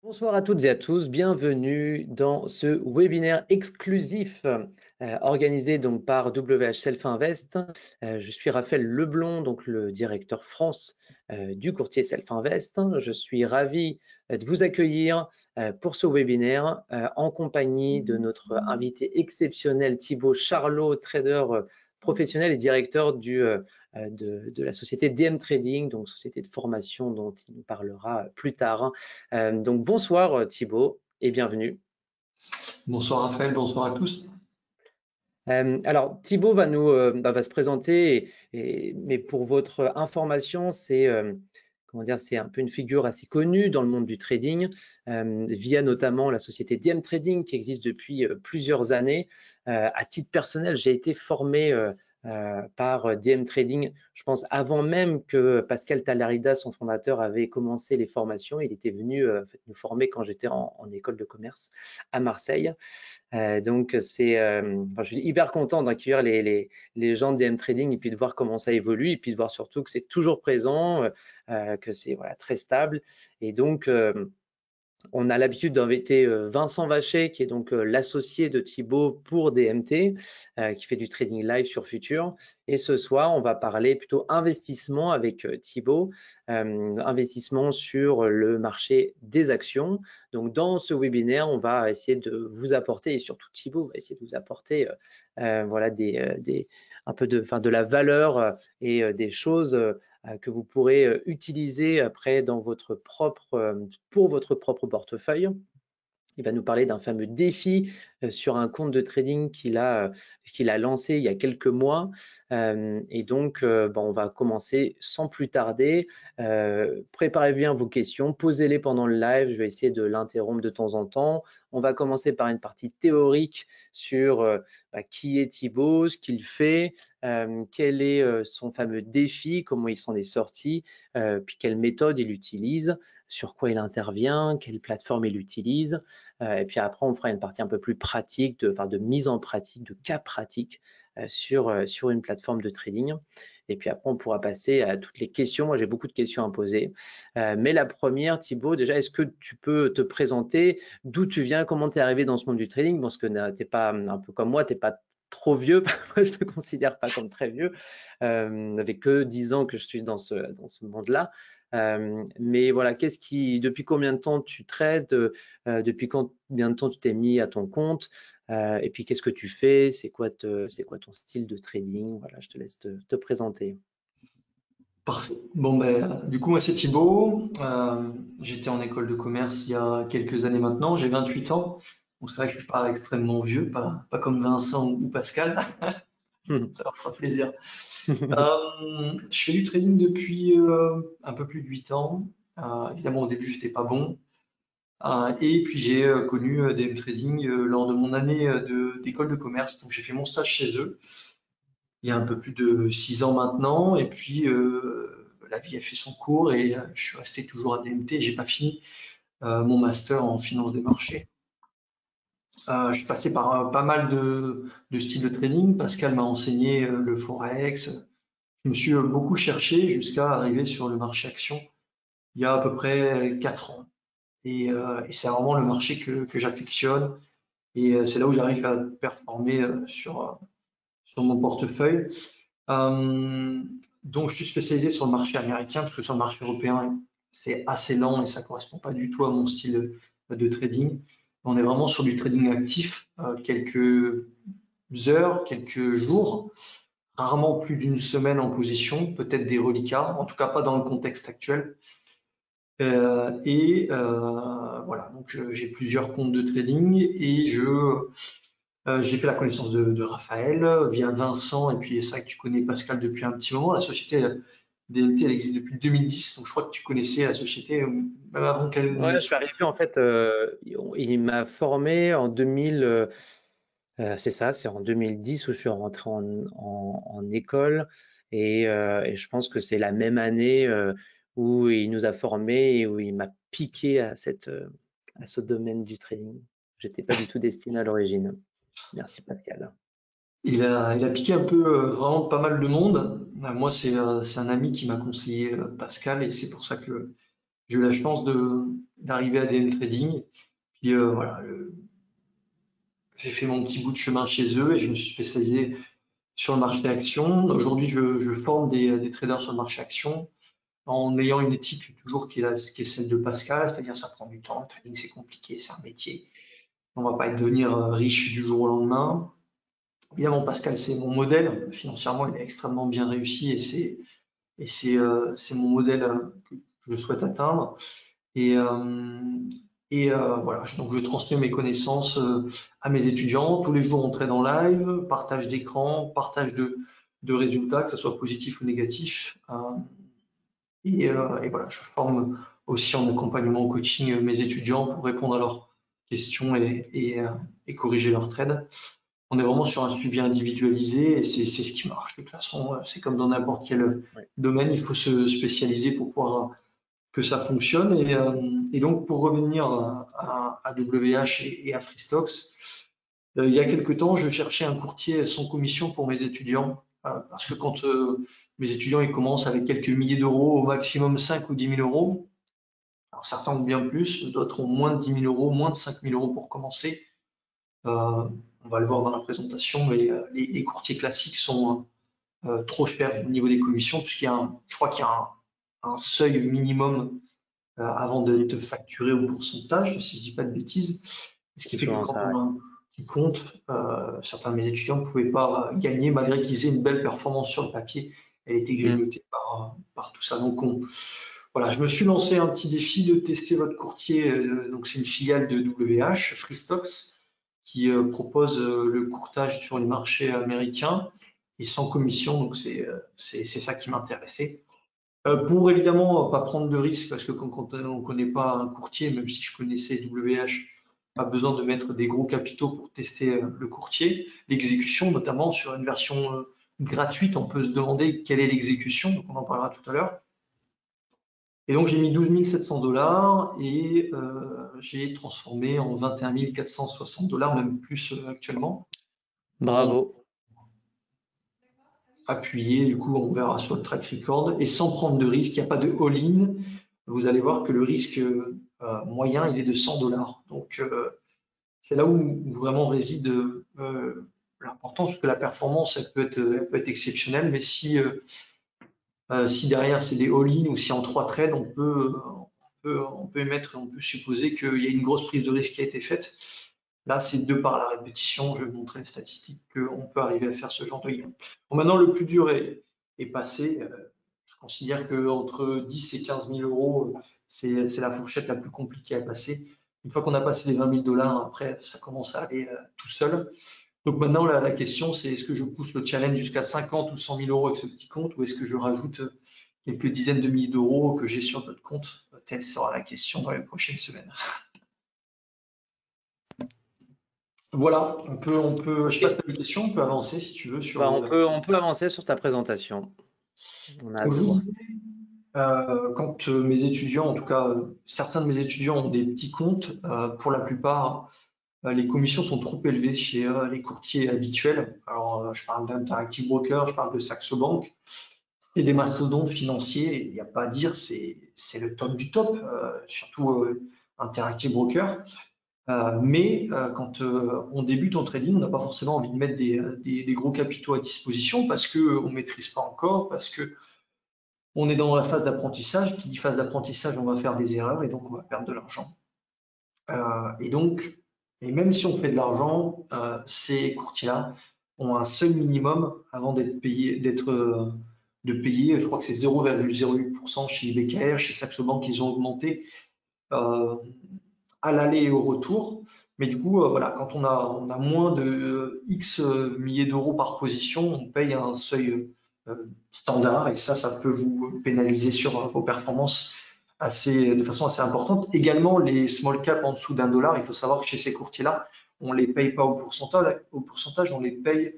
Bonsoir à toutes et à tous, bienvenue dans ce webinaire exclusif organisé donc par WH Self Invest. Je suis Raphaël Leblond, donc le directeur France du courtier Self Invest. Je suis ravi de vous accueillir pour ce webinaire en compagnie de notre invité exceptionnel Thibaut Charlot, trader professionnel et directeur de la société DM Trading, donc société de formation dont il nous parlera plus tard. Donc bonsoir Thibaut et bienvenue. Bonsoir Raphaël, bonsoir à tous. Alors Thibaut va se présenter, mais pour votre information, c'est c'est un peu une figure assez connue dans le monde du trading, via notamment la société DM Trading qui existe depuis plusieurs années. À titre personnel, j'ai été formé par DM Trading, je pense avant même que Pascal Talarida, son fondateur, avait commencé les formations. Il était venu nous former quand j'étais en école de commerce à Marseille. Je suis hyper content d'accueillir les gens de DM Trading et puis de voir comment ça évolue et puis de voir surtout que c'est toujours présent, que c'est très stable. Et donc, on a l'habitude d'inviter Vincent Vacher, qui est donc l'associé de Thibaut pour DMT, qui fait du trading live sur Futur. Et ce soir, on va parler plutôt investissement avec Thibaut, investissement sur le marché des actions. Donc, dans ce webinaire, on va essayer de vous apporter, et surtout Thibaut va essayer de vous apporter un peu de la valeur et des choses que vous pourrez utiliser après dans pour votre propre portefeuille. Il va nous parler d'un fameux défi sur un compte de trading qu'il a lancé il y a quelques mois. On va commencer sans plus tarder. Préparez bien vos questions, posez-les pendant le live. Je vais essayer de l'interrompre de temps en temps. On va commencer par une partie théorique sur qui est Thibaut, ce qu'il fait, quel est son fameux défi, comment il s'en est sorti, puis quelle méthode il utilise, sur quoi il intervient, quelle plateforme il utilise. Et puis après, on fera une partie un peu plus pratique, de mise en pratique, de cas pratiques sur une plateforme de trading. Et puis après, on pourra passer à toutes les questions. Moi, j'ai beaucoup de questions à poser. Mais la première, Thibaut, déjà, est-ce que tu peux te présenter, d'où tu viens, comment tu es arrivé dans ce monde du trading? Parce que tu n'es pas un peu comme moi, tu n'es pas trop vieux, moi je ne me considère pas comme très vieux, avec que 10 ans que je suis dans ce monde-là. Mais voilà, depuis combien de temps tu trades, depuis combien de temps tu t'es mis à ton compte, et puis qu'est-ce que tu fais, c'est quoi ton style de trading? Voilà, je te laisse te présenter. Parfait. Bon, du coup, moi, c'est Thibaut. J'étais en école de commerce il y a quelques années maintenant. J'ai 28 ans. Donc, c'est vrai que je suis pas extrêmement vieux, pas comme Vincent ou Pascal. Ça leur fera plaisir. Je fais du trading depuis un peu plus de 8 ans. Évidemment, au début, j'étais pas bon. Et puis, j'ai connu DM Trading lors de mon année d'école de commerce. Donc, j'ai fait mon stage chez eux il y a un peu plus de 6 ans maintenant. Et puis, la vie a fait son cours et je suis resté toujours à DMT. J'ai pas fini mon master en finance des marchés. Je suis passé par pas mal de styles de trading. Pascal m'a enseigné le forex. Je me suis beaucoup cherché jusqu'à arriver sur le marché action il y a à peu près 4 ans. Et c'est vraiment le marché que j'affectionne. Et c'est là où j'arrive à performer sur mon portefeuille. Euh, donc, je suis spécialisé sur le marché américain parce que sur le marché européen, c'est assez lent et ça correspond pas du tout à mon style de trading. On est vraiment sur du trading actif, quelques heures, quelques jours, rarement plus d'une semaine en position, peut-être des reliquats, en tout cas pas dans le contexte actuel. Voilà, donc j'ai plusieurs comptes de trading et j'ai fait la connaissance de Raphaël via Vincent, et puis c'est vrai que tu connais Pascal depuis un petit moment. La société DMT, elle existe depuis 2010, donc je crois que tu connaissais la société même avant qu'elle Ouais, je suis n'existe. arrivé en fait, il m'a formé en 2000, c'est ça, c'est en 2010 où je suis rentré en école et je pense que c'est la même année où il nous a formés et où il m'a piqué à ce domaine du trading. J'étais pas du tout destiné à l'origine. Merci Pascal. Il a piqué un peu vraiment pas mal de monde. Moi, c'est un ami qui m'a conseillé Pascal, et c'est pour ça que j'ai eu la chance d'arriver à DM Trading. Puis voilà, j'ai fait mon petit bout de chemin chez eux et je me suis spécialisé sur le marché action. Aujourd'hui, je forme des traders sur le marché action en ayant une éthique toujours qui est celle de Pascal, c'est-à-dire ça prend du temps, le trading c'est compliqué, c'est un métier. On va pas devenir riche du jour au lendemain. Évidemment, Pascal, c'est mon modèle. Financièrement, il est extrêmement bien réussi et c'est mon modèle que je souhaite atteindre. Et, euh, et voilà, donc je transmets mes connaissances à mes étudiants. Tous les jours, on trade en live, partage d'écran, partage de résultats, que ce soit positif ou négatif. Et voilà, je forme aussi en accompagnement au coaching mes étudiants pour répondre à leurs questions et corriger leurs trades. On est vraiment sur un suivi individualisé et c'est ce qui marche. De toute façon, c'est comme dans n'importe quel Ouais. domaine, il faut se spécialiser pour pouvoir que ça fonctionne. Et donc, pour revenir à WH et à Freestocks, il y a quelque temps, je cherchais un courtier sans commission pour mes étudiants, parce que quand mes étudiants ils commencent avec quelques milliers d'euros, au maximum 5 ou 10 000 euros, alors certains ont bien plus, d'autres ont moins de 10 000 euros, moins de 5 000 euros pour commencer. On va le voir dans la présentation, mais les courtiers classiques sont trop chers au niveau des commissions, puisqu'il y a je crois qu'il y a un seuil minimum avant d'être facturé au pourcentage, si je dis pas de bêtises. Ce C'est qui fait que souvent quand ça, ouais. on a un petit compte, certains de mes étudiants ne pouvaient pas gagner malgré qu'ils aient une belle performance sur le papier. Elle était Mm. grignotée par tout ça. Donc voilà, je me suis lancé un petit défi de tester votre courtier. Donc c'est une filiale de WH, Freestocks, qui propose le courtage sur les marchés américains et sans commission. Donc c'est ça qui m'intéressait. Pour évidemment pas prendre de risques, parce que quand on ne connaît pas un courtier, même si je connaissais WH, pas besoin de mettre des gros capitaux pour tester le courtier. L'exécution, notamment sur une version gratuite, on peut se demander quelle est l'exécution, donc on en parlera tout à l'heure. Et donc j'ai mis 12 700 dollars et j'ai transformé en 21 460 dollars, même plus actuellement, en Bravo. appuyé. Du coup, on verra sur le track record et sans prendre de risque. Il n'y a pas de all-in. Vous allez voir que le risque moyen, il est de 100 dollars. Donc, c'est là où vraiment réside l'importance, parce que la performance, elle peut être exceptionnelle, mais si derrière c'est des all-in ou si en 3 trades, on peut émettre, on peut supposer qu'il y a une grosse prise de risque qui a été faite. Là, c'est de par la répétition, je vais vous montrer les statistiques, qu'on peut arriver à faire ce genre de gain. Bon, maintenant, le plus dur est passé. Je considère qu'entre 10 et 15 000 euros, c'est la fourchette la plus compliquée à passer. Une fois qu'on a passé les 20 000 dollars, après, ça commence à aller tout seul. Donc maintenant, la question, c'est est-ce que je pousse le challenge jusqu'à 50 ou 100 000 euros avec ce petit compte, ou est-ce que je rajoute quelques dizaines de milliers d'euros que j'ai sur notre compte? Telle sera la question dans les prochaines semaines. Voilà, je sais pas si tu as des questions, on peut avancer si tu veux sur Bah, le. on peut avancer sur ta présentation. On a Donc, hâte je de vous voir ça. disais, quand mes étudiants, en tout cas certains de mes étudiants ont des petits comptes, pour la plupart, les commissions sont trop élevées chez les courtiers habituels. Alors, je parle d'Interactive Broker, je parle de Saxo Bank, et des mastodontes financiers, il n'y a pas à dire, c'est le top du top, surtout Interactive Broker. Mais quand on débute en trading, on n'a pas forcément envie de mettre des gros capitaux à disposition parce qu'on ne maîtrise pas encore, parce que on est dans la phase d'apprentissage. Qui dit phase d'apprentissage, on va faire des erreurs et donc on va perdre de l'argent. Et même si on fait de l'argent, ces courtiers-là ont un seul minimum avant d'être payés, de payer. Je crois que c'est 0,08% chez IBKR, chez Saxo Bank, ils ont augmenté euh, à l'aller et au retour. Mais du coup, voilà, quand on a moins de X milliers d'euros par position, on paye un seuil standard et ça peut vous pénaliser sur vos performances de façon assez importante. Également, les small caps en dessous d'1 dollar, il faut savoir que chez ces courtiers-là, on ne les paye pas au pourcentage, on les paye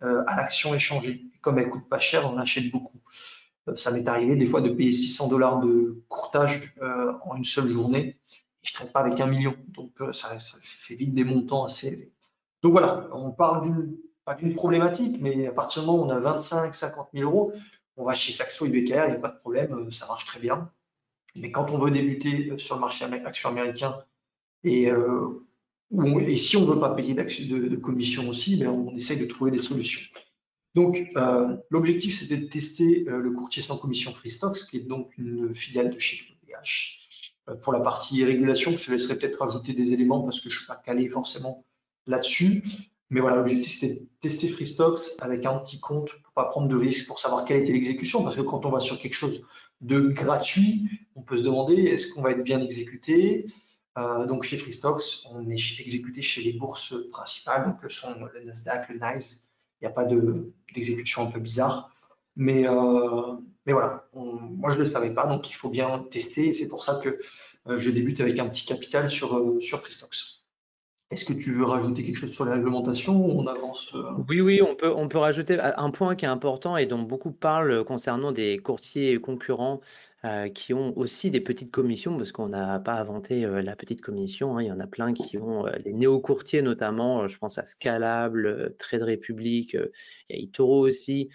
à l'action échangée. Et comme elle coûte pas cher, on achète beaucoup. Ça m'est arrivé des fois de payer 600 dollars de courtage en une seule journée. Je ne traite pas avec 1 million, donc ça fait vite des montants assez élevés. Donc voilà, on parle pas d'une problématique, mais à partir du moment où on a 25, 50 000 euros, on va chez Saxo IBKR, il n'y a pas de problème, ça marche très bien. Mais quand on veut débuter sur le marché action américain et, et si on ne veut pas payer de commission aussi, ben, on essaye de trouver des solutions. Donc, l'objectif, c'était de tester le courtier sans commission Freestocks, qui est donc une filiale de chez VH. Pour la partie régulation, je te laisserai peut-être rajouter des éléments parce que je ne suis pas calé forcément là-dessus. Mais voilà, l'objectif, c'était de tester Freestocks avec un petit compte pour ne pas prendre de risques, pour savoir quelle était l'exécution. Parce que quand on va sur quelque chose de gratuit, on peut se demander est-ce qu'on va être bien exécuté. Donc, chez Freestocks, on est exécuté chez les bourses principales, donc sont le Nasdaq, le NYSE. Il n'y a pas d'exécution un peu bizarre. Mais voilà, moi je ne le savais pas, donc il faut bien tester. Et c'est pour ça que je débute avec un petit capital sur Freestocks. Est-ce que tu veux rajouter quelque chose sur les réglementations ou on avance Oui, oui, on peut rajouter un point qui est important et dont beaucoup parlent concernant des courtiers concurrents qui ont aussi des petites commissions, parce qu'on n'a pas inventé la petite commission, hein. Il y en a plein qui ont, les néo-courtiers notamment, je pense à Scalable, Trade Republic, il y a eToro aussi,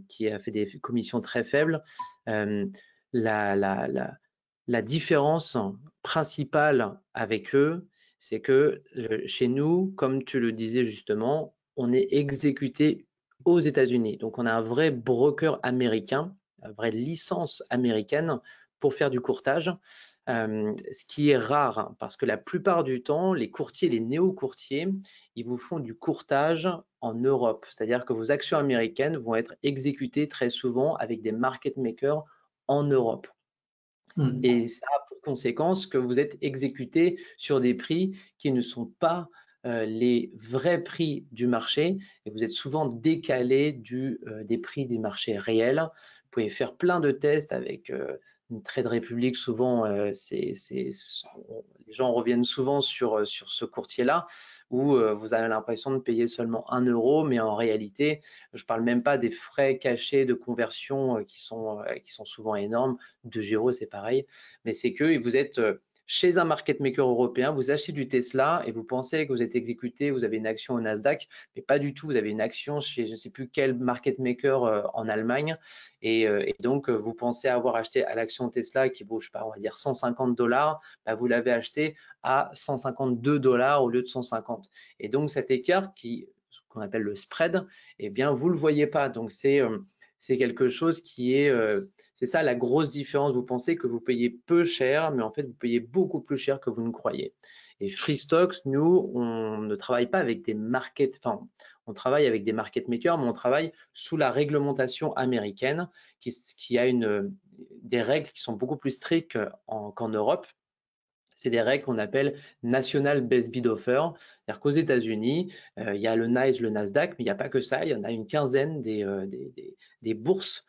qui a fait des commissions très faibles. Euh, la, la, la, la différence principale avec eux, c'est que chez nous, comme tu le disais justement, on est exécuté aux États-Unis. Donc, on a un vrai broker américain, une vraie licence américaine pour faire du courtage, ce qui est rare hein, parce que la plupart du temps, les courtiers, les néo-courtiers, ils vous font du courtage en Europe. C'est-à-dire que vos actions américaines vont être exécutées très souvent avec des market makers en Europe. Et ça a pour conséquence que vous êtes exécuté sur des prix qui ne sont pas les vrais prix du marché et vous êtes souvent décalé des prix du marché réel. Vous pouvez faire plein de tests avec une Trade Republic. Souvent, les gens reviennent souvent sur ce courtier-là où vous avez l'impression de payer seulement 1 euro, mais en réalité, je ne parle même pas des frais cachés de conversion qui sont souvent énormes. De Giro, c'est pareil, mais c'est que vous êtes chez un market maker européen, vous achetez du Tesla et vous pensez que vous êtes exécuté, vous avez une action au Nasdaq, mais pas du tout, vous avez une action chez je ne sais plus quel market maker en Allemagne et donc vous pensez avoir acheté à l'action Tesla qui vaut, je sais pas, on va dire 150 $, bah, vous l'avez acheté à 152 $ au lieu de 150. Et donc cet écart qu'on appelle le spread, eh bien vous le voyez pas. Donc c'est quelque chose qui est c'est ça la grosse différence. Vous pensez que vous payez peu cher, mais en fait, vous payez beaucoup plus cher que vous ne croyez. Et Freestocks, nous, on ne travaille pas avec des on travaille avec des market makers, mais on travaille sous la réglementation américaine qui a des règles qui sont beaucoup plus strictes qu'en Europe. C'est des règles qu'on appelle National Best Bid Offer. C'est-à-dire qu'aux États-Unis, il y a le NYSE, le Nasdaq, mais il n'y a pas que ça. Il y en a une quinzaine des bourses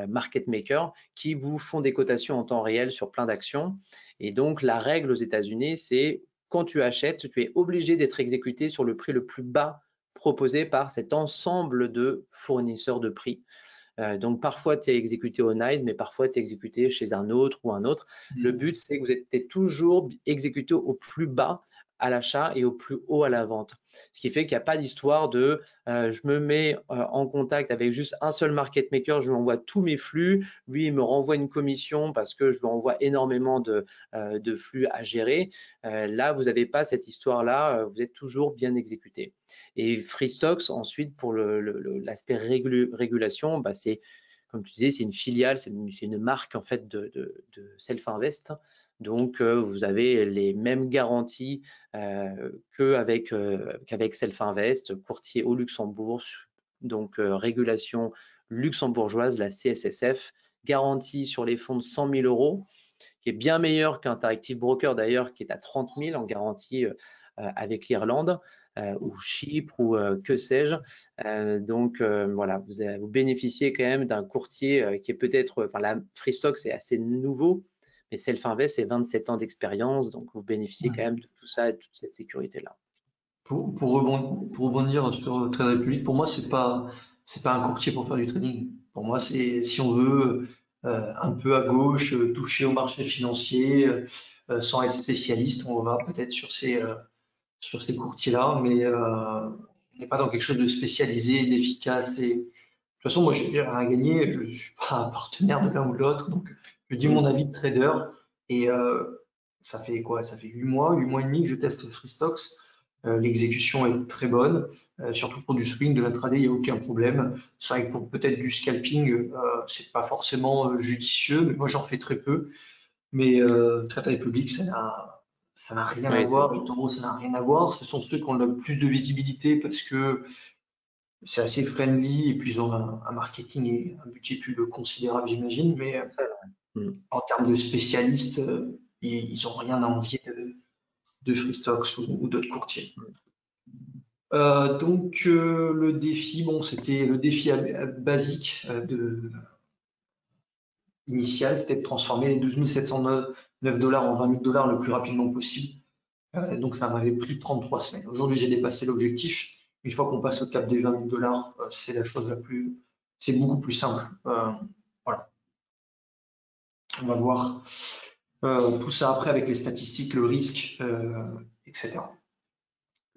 market makers qui vous font des cotations en temps réel sur plein d'actions. Et donc, la règle aux États-Unis, c'est quand tu achètes, tu es obligé d'être exécuté sur le prix le plus bas proposé par cet ensemble de fournisseurs de prix. Donc, parfois, tu es exécuté au NYSE, mais parfois, tu es exécuté chez un autre ou un autre. Le but, c'est que vous êtes toujours exécuté au plus bas à l'achat et au plus haut à la vente. Ce qui fait qu'il n'y a pas d'histoire de je me mets en contact avec juste un seul market maker, je lui envoie tous mes flux, lui il me renvoie une commission parce que je lui envoie énormément de flux à gérer. Là, vous n'avez pas cette histoire-là, vous êtes toujours bien exécuté. Et Freestocks, ensuite, pour l'aspect régulation, bah, c'est, comme tu disais, c'est une filiale, c'est une marque en fait de Self-Invest. Donc, vous avez les mêmes garanties qu'avec Self-Invest, courtier au Luxembourg, donc régulation luxembourgeoise, la CSSF, garantie sur les fonds de 100 000 €, qui est bien meilleur qu'Interactive Broker d'ailleurs, qui est à 30 000 en garantie avec l'Irlande ou Chypre ou que sais-je. Donc voilà, vous bénéficiez quand même d'un courtier qui est peut-être, enfin la Freestock c'est assez nouveau, mais Self-Invest c'est 27 ans d'expérience, donc vous bénéficiez quand même de tout ça et de toute cette sécurité-là. Pour rebondir sur Trade Republic, pour moi, c'est pas un courtier pour faire du trading. Pour moi, c'est si on veut un peu à gauche, toucher au marché financier, sans être spécialiste, on va peut-être sur ces courtiers-là, mais on n'est pas dans quelque chose de spécialisé, d'efficace. Et de toute façon, moi, j'ai rien à gagner, je suis pas un partenaire de l'un ou de l'autre, donc Je dis mon avis de trader et ça fait quoi? Ça fait 8 mois et demi que je teste Freestocks. L'exécution est très bonne, surtout pour du swing, de l'intraday, il n'y a aucun problème. C'est vrai que pour peut-être du scalping, c'est pas forcément judicieux, mais moi j'en fais très peu. Mais Trade Republic, ça n'a rien à Oui, voir, eToro, ça n'a rien à voir. Ce sont ceux qui ont le plus de visibilité parce que c'est assez friendly et puis ils ont un marketing et un budget plus considérable, j'imagine. Mais ça, là. Mm. en termes de spécialistes, ils n'ont rien à envier de Freestocks ou d'autres courtiers. Le défi, bon, c'était le défi basique initial, c'était de transformer les 12 709 dollars en 20 000 dollars le plus rapidement possible. Donc ça m'avait pris 33 semaines. Aujourd'hui, j'ai dépassé l'objectif. Une fois qu'on passe au cap des 20 000 dollars, c'est la chose c'est beaucoup plus simple. Voilà, on va voir tout ça après avec les statistiques, le risque, etc.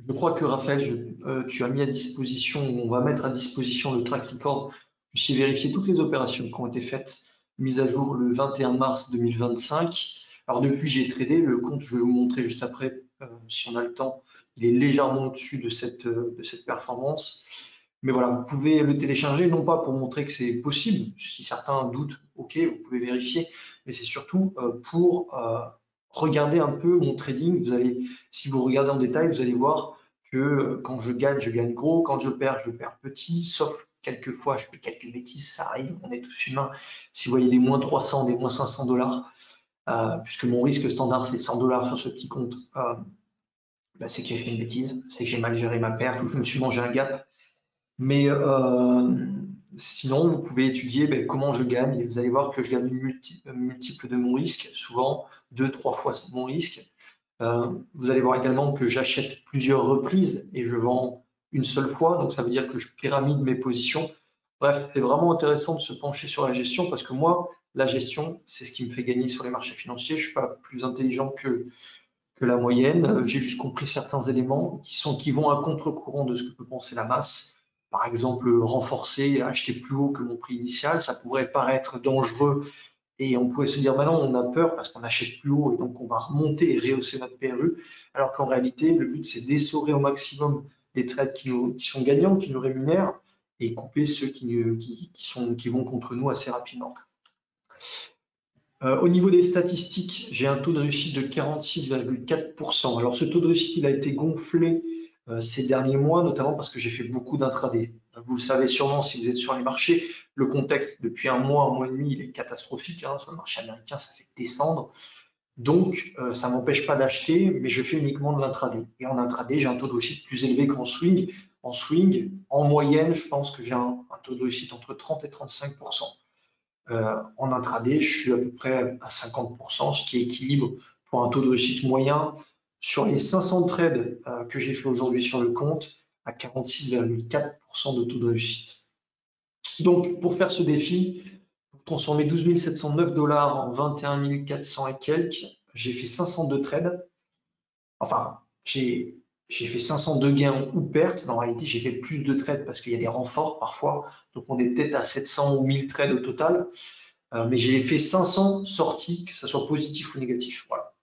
Je crois que Raphaël, tu as mis à disposition, on va mettre à disposition le track record. J'ai vérifié toutes les opérations qui ont été faites, mise à jour le 21 mars 2025. Alors depuis, j'ai tradé le compte, je vais vous montrer juste après, si on a le temps. Il est légèrement au-dessus de cette performance. Mais voilà, vous pouvez le télécharger, non pas pour montrer que c'est possible. Si certains doutent, ok, vous pouvez vérifier. Mais c'est surtout pour regarder un peu mon trading. Si vous regardez en détail, vous allez voir que quand je gagne gros, quand je perds petit, sauf quelques fois, je fais quelques bêtises, ça arrive, on est tous humains. Si vous voyez des moins 300, des moins 500 dollars, puisque mon risque standard c'est 100 dollars sur ce petit compte, c'est que j'ai fait une bêtise, c'est que j'ai mal géré ma perte ou que je me suis mangé un gap. Mais sinon, vous pouvez étudier comment je gagne et vous allez voir que je gagne un multiple de mon risque, souvent 2-3 fois mon risque. Vous allez voir également que j'achète plusieurs reprises et je vends une seule fois, donc ça veut dire que je pyramide mes positions. Bref, c'est vraiment intéressant de se pencher sur la gestion parce que moi, la gestion, c'est ce qui me fait gagner sur les marchés financiers. Je ne suis pas plus intelligent que la moyenne. J'ai juste compris certains éléments qui vont à contre-courant de ce que peut penser la masse. Par exemple, renforcer, acheter plus haut que mon prix initial, ça pourrait paraître dangereux et on pourrait se dire maintenant on a peur parce qu'on achète plus haut et donc on va remonter et rehausser notre PRU, alors qu'en réalité le but c'est d'essorer au maximum les trades qui sont gagnants, qui nous rémunèrent et couper ceux qui vont contre nous assez rapidement. Au niveau des statistiques, j'ai un taux de réussite de 46,4%. Alors ce taux de réussite, il a été gonflé ces derniers mois, notamment parce que j'ai fait beaucoup d'intraday. Vous le savez sûrement si vous êtes sur les marchés, le contexte depuis un mois et demi, il est catastrophique. Sur le marché américain, ça fait descendre. Donc, ça ne m'empêche pas d'acheter, mais je fais uniquement de l'intraday. Et en intraday, j'ai un taux de réussite plus élevé qu'en swing. En swing, en moyenne, je pense que j'ai un taux de réussite entre 30 et 35%. En intraday, je suis à peu près à 50%, ce qui équilibre pour un taux de réussite moyen sur les 500 trades que j'ai fait aujourd'hui sur le compte à 46,4% de taux de réussite. Donc, pour faire ce défi, vous transformez 12 709 dollars en 21 400 et quelques. J'ai fait 502 trades. Enfin, j'ai fait 502 gains ou pertes, mais en réalité, j'ai fait plus de trades parce qu'il y a des renforts parfois. Donc, on est peut-être à 700 ou 1000 trades au total. Mais j'ai fait 500 sorties, que ce soit positif ou négatif. Voilà.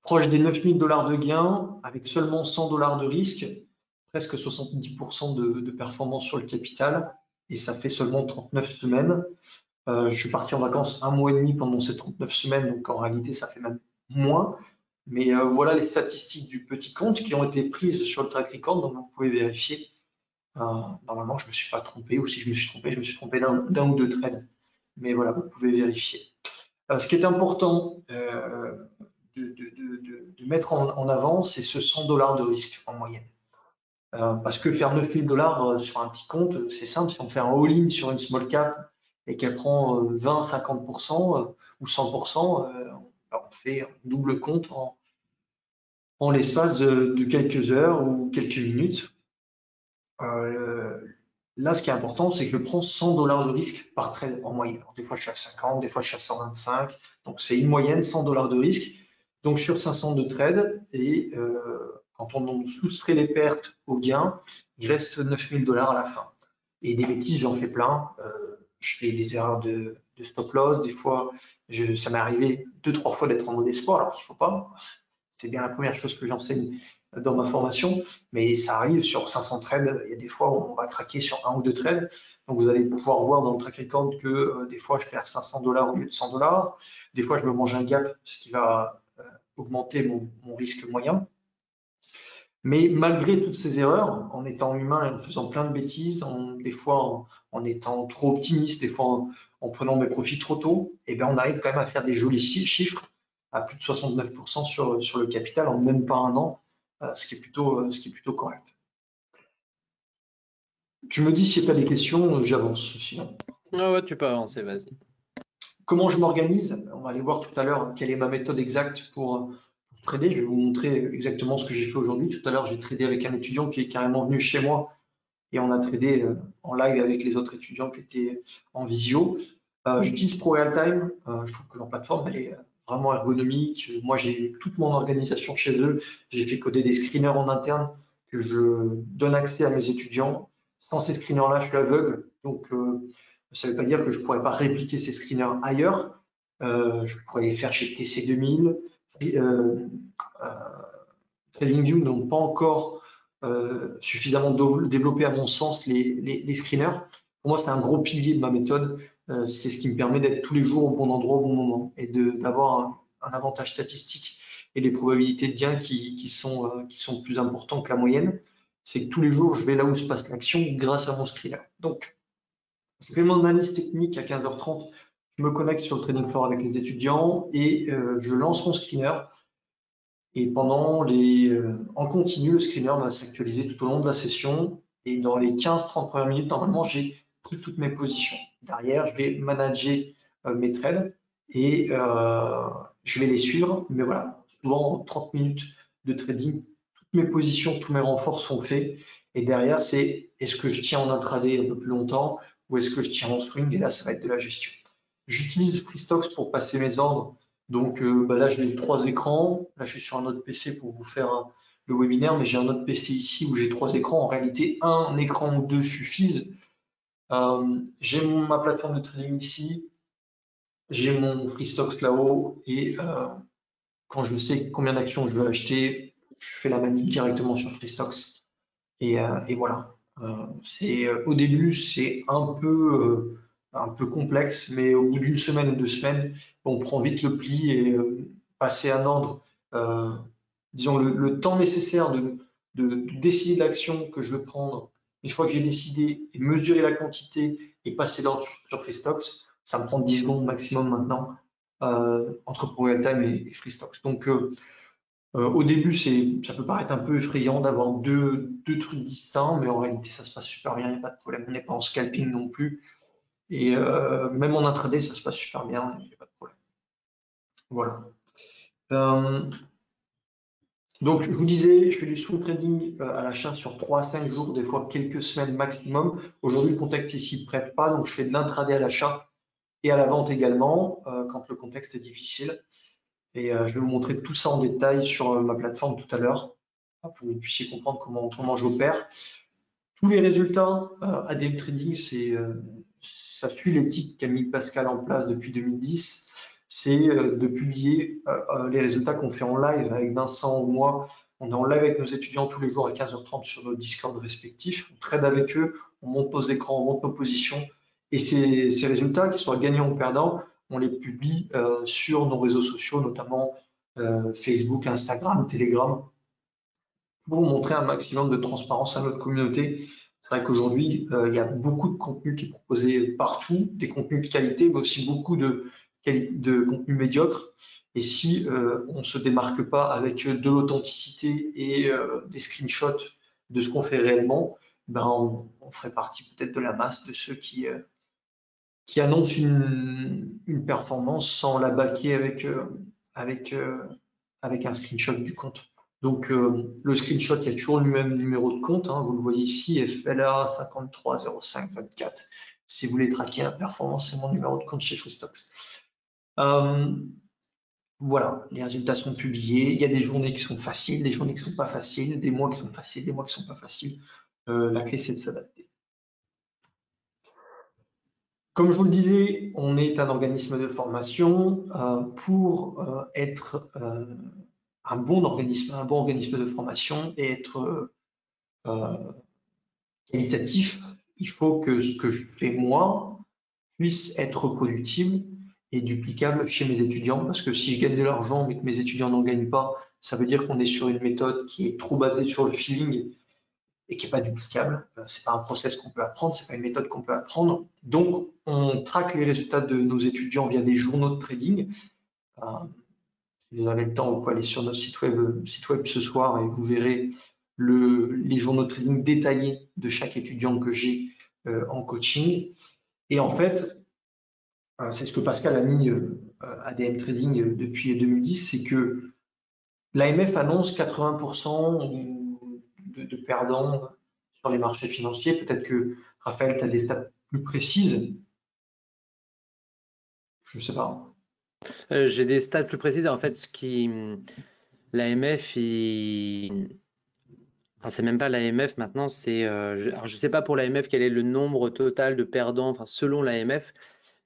Proche des 9 000 dollars de gains, avec seulement 100 dollars de risque, presque 70% de performance sur le capital, et ça fait seulement 39 semaines. Je suis parti en vacances un mois et demi pendant ces 39 semaines, donc en réalité, ça fait même moins. Mais voilà les statistiques du petit compte qui ont été prises sur le track record, donc vous pouvez vérifier. Normalement, je ne me suis pas trompé, ou si je me suis trompé d'un ou deux trades. Mais voilà, vous pouvez vérifier. Ce qui est important de mettre en avant, c'est ce 100 dollars de risque en moyenne. Parce que faire 9 000 dollars sur un petit compte, c'est simple. Si on fait un all-in sur une small cap et qu'elle prend 20, 50% ou 100%, on fait un double compte en l'espace de quelques heures ou quelques minutes. Là, ce qui est important, c'est que je prends 100 dollars de risque par trade en moyenne. Alors, des fois, je suis à 50, des fois, je suis à 125. Donc, c'est une moyenne, 100 dollars de risque. Donc, sur 500 de trade, et quand on soustrait les pertes aux gains, il reste 9 000 dollars à la fin. Et des bêtises, j'en fais plein. je fais des erreurs de stop loss. Des fois, ça m'est arrivé 2, 3 fois d'être en mode espoir alors qu'il ne faut pas. C'est bien la première chose que j'enseigne dans ma formation, mais ça arrive sur 500 trades. Il y a des fois où on va craquer sur 1 ou 2 trades. Donc, vous allez pouvoir voir dans le track record que des fois, je perds 500 $ au lieu de 100 $. Des fois, je me mange un gap, ce qui va augmenter mon risque moyen. Mais malgré toutes ces erreurs, en étant humain et en faisant plein de bêtises, des fois en étant trop optimiste, des fois en prenant mes profits trop tôt, eh bien, on arrive quand même à faire des jolis chiffres à plus de 69% sur le capital en même pas un an, ce qui est plutôt correct. Tu me dis s'il n'y a pas des questions, j'avance sinon. Ah ouais, tu peux avancer, vas-y. Comment je m'organise? On va aller voir tout à l'heure quelle est ma méthode exacte pour trader. Je vais vous montrer exactement ce que j'ai fait aujourd'hui. Tout à l'heure, j'ai tradé avec un étudiant qui est carrément venu chez moi et on a tradé en live avec les autres étudiants qui étaient en visio. J'utilise Pro Realtime. Je trouve que leur plateforme elle est vraiment ergonomique. Moi, j'ai toute mon organisation chez eux. J'ai fait coder des screeners en interne que je donne accès à mes étudiants. Sans ces screeners-là, je suis aveugle. Donc, ça ne veut pas dire que je ne pourrais pas répliquer ces screeners ailleurs. Je pourrais les faire chez TC2000. TradingView n'ont pas encore suffisamment développé, à mon sens, les screeners. Pour moi, c'est un gros pilier de ma méthode. C'est ce qui me permet d'être tous les jours au bon endroit, au bon moment et d'avoir un avantage statistique et des probabilités de gain qui sont plus importants que la moyenne. C'est que tous les jours, je vais là où se passe l'action grâce à mon screener. Donc, je fais mon analyse technique à 15h30. Je me connecte sur le trading floor avec les étudiants et je lance mon screener. Et en continu, le screener va s'actualiser tout au long de la session. Et dans les 15-30 premières minutes, normalement, j'ai pris toutes mes positions. Derrière, je vais manager mes trades et je vais les suivre. Mais voilà, souvent en 30 minutes de trading, toutes mes positions, tous mes renforts sont faits. Et derrière, c'est est-ce que je tiens en intraday un peu plus longtemps ou est-ce que je tiens en swing? Et là, ça va être de la gestion. J'utilise FreeStocks pour passer mes ordres. Donc là, j'ai 3 écrans. Là, je suis sur un autre PC pour vous faire le webinaire, mais j'ai un autre PC ici où j'ai 3 écrans. En réalité, un écran ou 2 suffisent. J'ai ma plateforme de trading ici. J'ai mon FreeStocks là-haut. Et quand je sais combien d'actions je veux acheter, je fais la manip directement sur FreeStocks. Et voilà. Au début, c'est un peu complexe, mais au bout d'une semaine ou 2 semaines, on prend vite le pli et passer un ordre, disons le temps nécessaire de décider l'action que je veux prendre. Une fois que j'ai décidé et mesurer la quantité et passer l'ordre sur FreeStocks, ça me prend 10 secondes maximum maintenant entre Pro Realtime et FreeStocks. Donc au début, ça peut paraître un peu effrayant d'avoir deux trucs distincts, mais en réalité, ça se passe super bien, il n'y a pas de problème. On n'est pas en scalping non plus. Et même en intraday, ça se passe super bien, il n'y a pas de problème. Voilà. Donc, je vous disais, je fais du swing trading à l'achat sur 3 à 5 jours, des fois quelques semaines maximum. Aujourd'hui, le contexte ici ne prête pas, donc je fais de l'intraday à l'achat et à la vente également, quand le contexte est difficile. Et je vais vous montrer tout ça en détail sur ma plateforme tout à l'heure, pour que vous puissiez comprendre comment j'opère. Tous les résultats à Daily Trading, ça suit l'éthique qu'a mis Pascal en place depuis 2010. C'est de publier les résultats qu'on fait en live avec Vincent ou moi. On est en live avec nos étudiants tous les jours à 15h30 sur nos Discord respectifs. On trade avec eux, on monte nos écrans, on monte nos positions. Et ces résultats, qu'ils soient gagnants ou perdants, on les publie sur nos réseaux sociaux, notamment Facebook, Instagram, Telegram, pour montrer un maximum de transparence à notre communauté. C'est vrai qu'aujourd'hui, il y a beaucoup de contenu qui est proposé partout, des contenus de qualité, mais aussi beaucoup de contenus médiocres. Et si on ne se démarque pas avec de l'authenticité et des screenshots de ce qu'on fait réellement, ben on ferait partie peut-être de la masse de ceux qui annoncent une performance sans la baquer avec un screenshot du compte. Donc le screenshot, il y a toujours le même numéro de compte, hein, vous le voyez ici, FLA 530524. Si vous voulez traquer la performance, c'est mon numéro de compte chez FreeStocks. Voilà, les résultats sont publiés. Il y a des journées qui sont faciles, des journées qui ne sont pas faciles, des mois qui sont faciles, des mois qui ne sont pas faciles. La clé, c'est de s'adapter. Comme je vous le disais, on est un organisme de formation. Pour être un bon organisme de formation et être euh, qualitatif, il faut que ce que je fais moi puisse être reproductible et duplicable chez mes étudiants, parce que si je gagne de l'argent mais que mes étudiants n'en gagnent pas, ça veut dire qu'on est sur une méthode qui est trop basée sur le feeling et qui n'est pas duplicable. C'est pas un process qu'on peut apprendre, c'est pas une méthode qu'on peut apprendre. Donc, on traque les résultats de nos étudiants via des journaux de trading. Euh, si vous avez le temps, vous pouvez aller sur notre site web ce soir et vous verrez les journaux de trading détaillés de chaque étudiant que j'ai en coaching. Et en fait, c'est ce que Pascal a mis à DM Trading depuis 2010, c'est que l'AMF annonce 80% de perdants sur les marchés financiers. Peut-être que Raphaël, tu as des stats plus précises. Je ne sais pas. J'ai des stats plus précises. En fait, l'AMF, enfin, c'est même pas l'AMF maintenant, alors je sais pas pour l'AMF quel est le nombre total de perdants, enfin, selon l'AMF,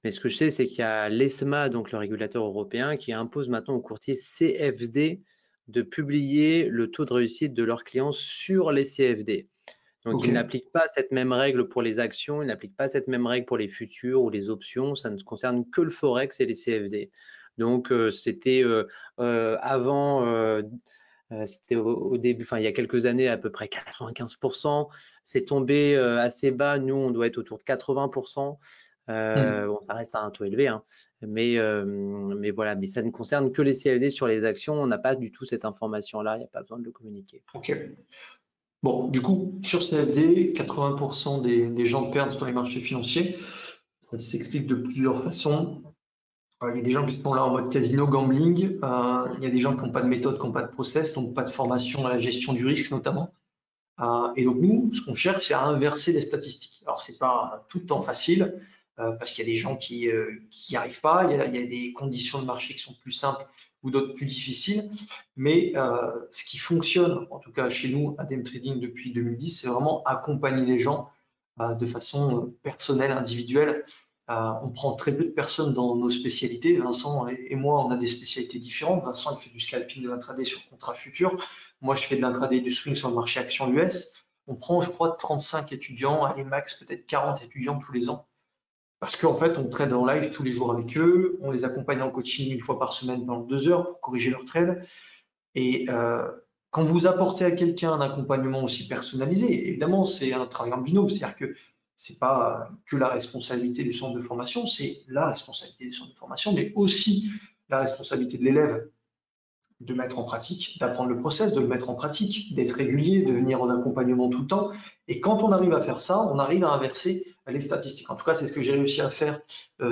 mais ce que je sais, c'est qu'il y a l'ESMA, donc le régulateur européen, qui impose maintenant aux courtiers CFD de publier le taux de réussite de leurs clients sur les CFD. Donc, il Ok. n'applique pas cette même règle pour les actions, il n'applique pas cette même règle pour les futurs ou les options, ça ne concerne que le Forex et les CFD. Donc, c'était avant, c'était au début, enfin, il y a quelques années, à peu près 95%. C'est tombé assez bas. Nous, on doit être autour de 80%. Bon, ça reste à un taux élevé, hein. Mais voilà, mais ça ne concerne que les CFD sur les actions. On n'a pas du tout cette information-là, il n'y a pas besoin de le communiquer. Ok. Bon, du coup, sur CFD, 80% des gens perdent sur les marchés financiers. Ça s'explique de plusieurs façons. Il y a des gens qui sont là en mode casino, gambling. Il y a des gens qui n'ont pas de méthode, qui n'ont pas de process, donc pas de formation à la gestion du risque notamment. Et donc nous, ce qu'on cherche, c'est à inverser les statistiques. Alors c'est pas tout le temps facile parce qu'il y a des gens qui n'y arrivent pas. Il y a des conditions de marché qui sont plus simples ou d'autres plus difficiles. Mais ce qui fonctionne, en tout cas chez nous à DM Trading depuis 2010, c'est vraiment accompagner les gens de façon personnelle, individuelle. On prend très peu de personnes dans nos spécialités. Vincent et moi, on a des spécialités différentes. Vincent, il fait du scalping de l'intraday sur contrat futur. Moi, je fais de l'intraday et du swing sur le marché action US. On prend, je crois, 35 étudiants, allez max peut-être 40 étudiants tous les ans. Parce qu'en fait, on trade en live tous les jours avec eux. On les accompagne en coaching une fois par semaine pendant 2 heures pour corriger leur trade. Et quand vous apportez à quelqu'un un accompagnement aussi personnalisé, évidemment, c'est un travail en binôme, c'est-à-dire que c'est pas que la responsabilité du centre de formation, c'est la responsabilité du centre de formation, mais aussi la responsabilité de l'élève de mettre en pratique, d'apprendre le process, de le mettre en pratique, d'être régulier, de venir en accompagnement tout le temps. Et quand on arrive à faire ça, on arrive à inverser les statistiques. En tout cas, c'est ce que j'ai réussi à faire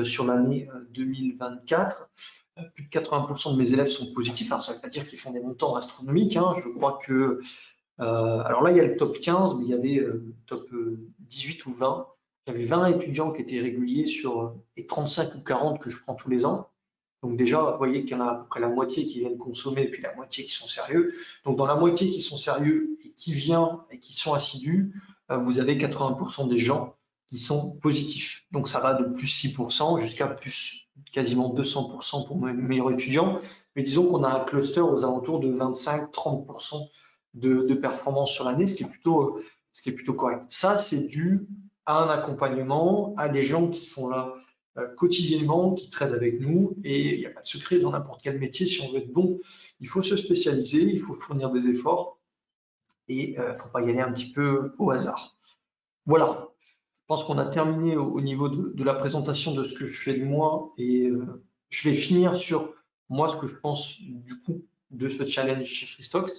sur l'année 2024. Plus de 80% de mes élèves sont positifs. Alors, ça ne veut pas dire qu'ils font des montants astronomiques, hein. Je crois que, alors là, il y a le top 15, mais il y avait top 18 ou 20. J'avais 20 étudiants qui étaient réguliers sur les 35 ou 40 que je prends tous les ans. Donc déjà, vous voyez qu'il y en a à peu près la moitié qui viennent consommer et puis la moitié qui sont sérieux. Donc dans la moitié qui sont sérieux et qui viennent et qui sont assidus, vous avez 80% des gens qui sont positifs. Donc ça va de plus 6% jusqu'à plus quasiment 200% pour mes meilleurs étudiants. Mais disons qu'on a un cluster aux alentours de 25-30% de performance sur l'année, ce qui est plutôt correct. Ça, c'est dû à un accompagnement, à des gens qui sont là quotidiennement, qui tradent avec nous. Et il n'y a pas de secret dans n'importe quel métier. Si on veut être bon, il faut se spécialiser, il faut fournir des efforts et il ne faut pas y aller un petit peu au hasard. Voilà, je pense qu'on a terminé au niveau de la présentation de ce que je fais de moi et je vais finir sur moi ce que je pense du coup de ce challenge chez Freestocks.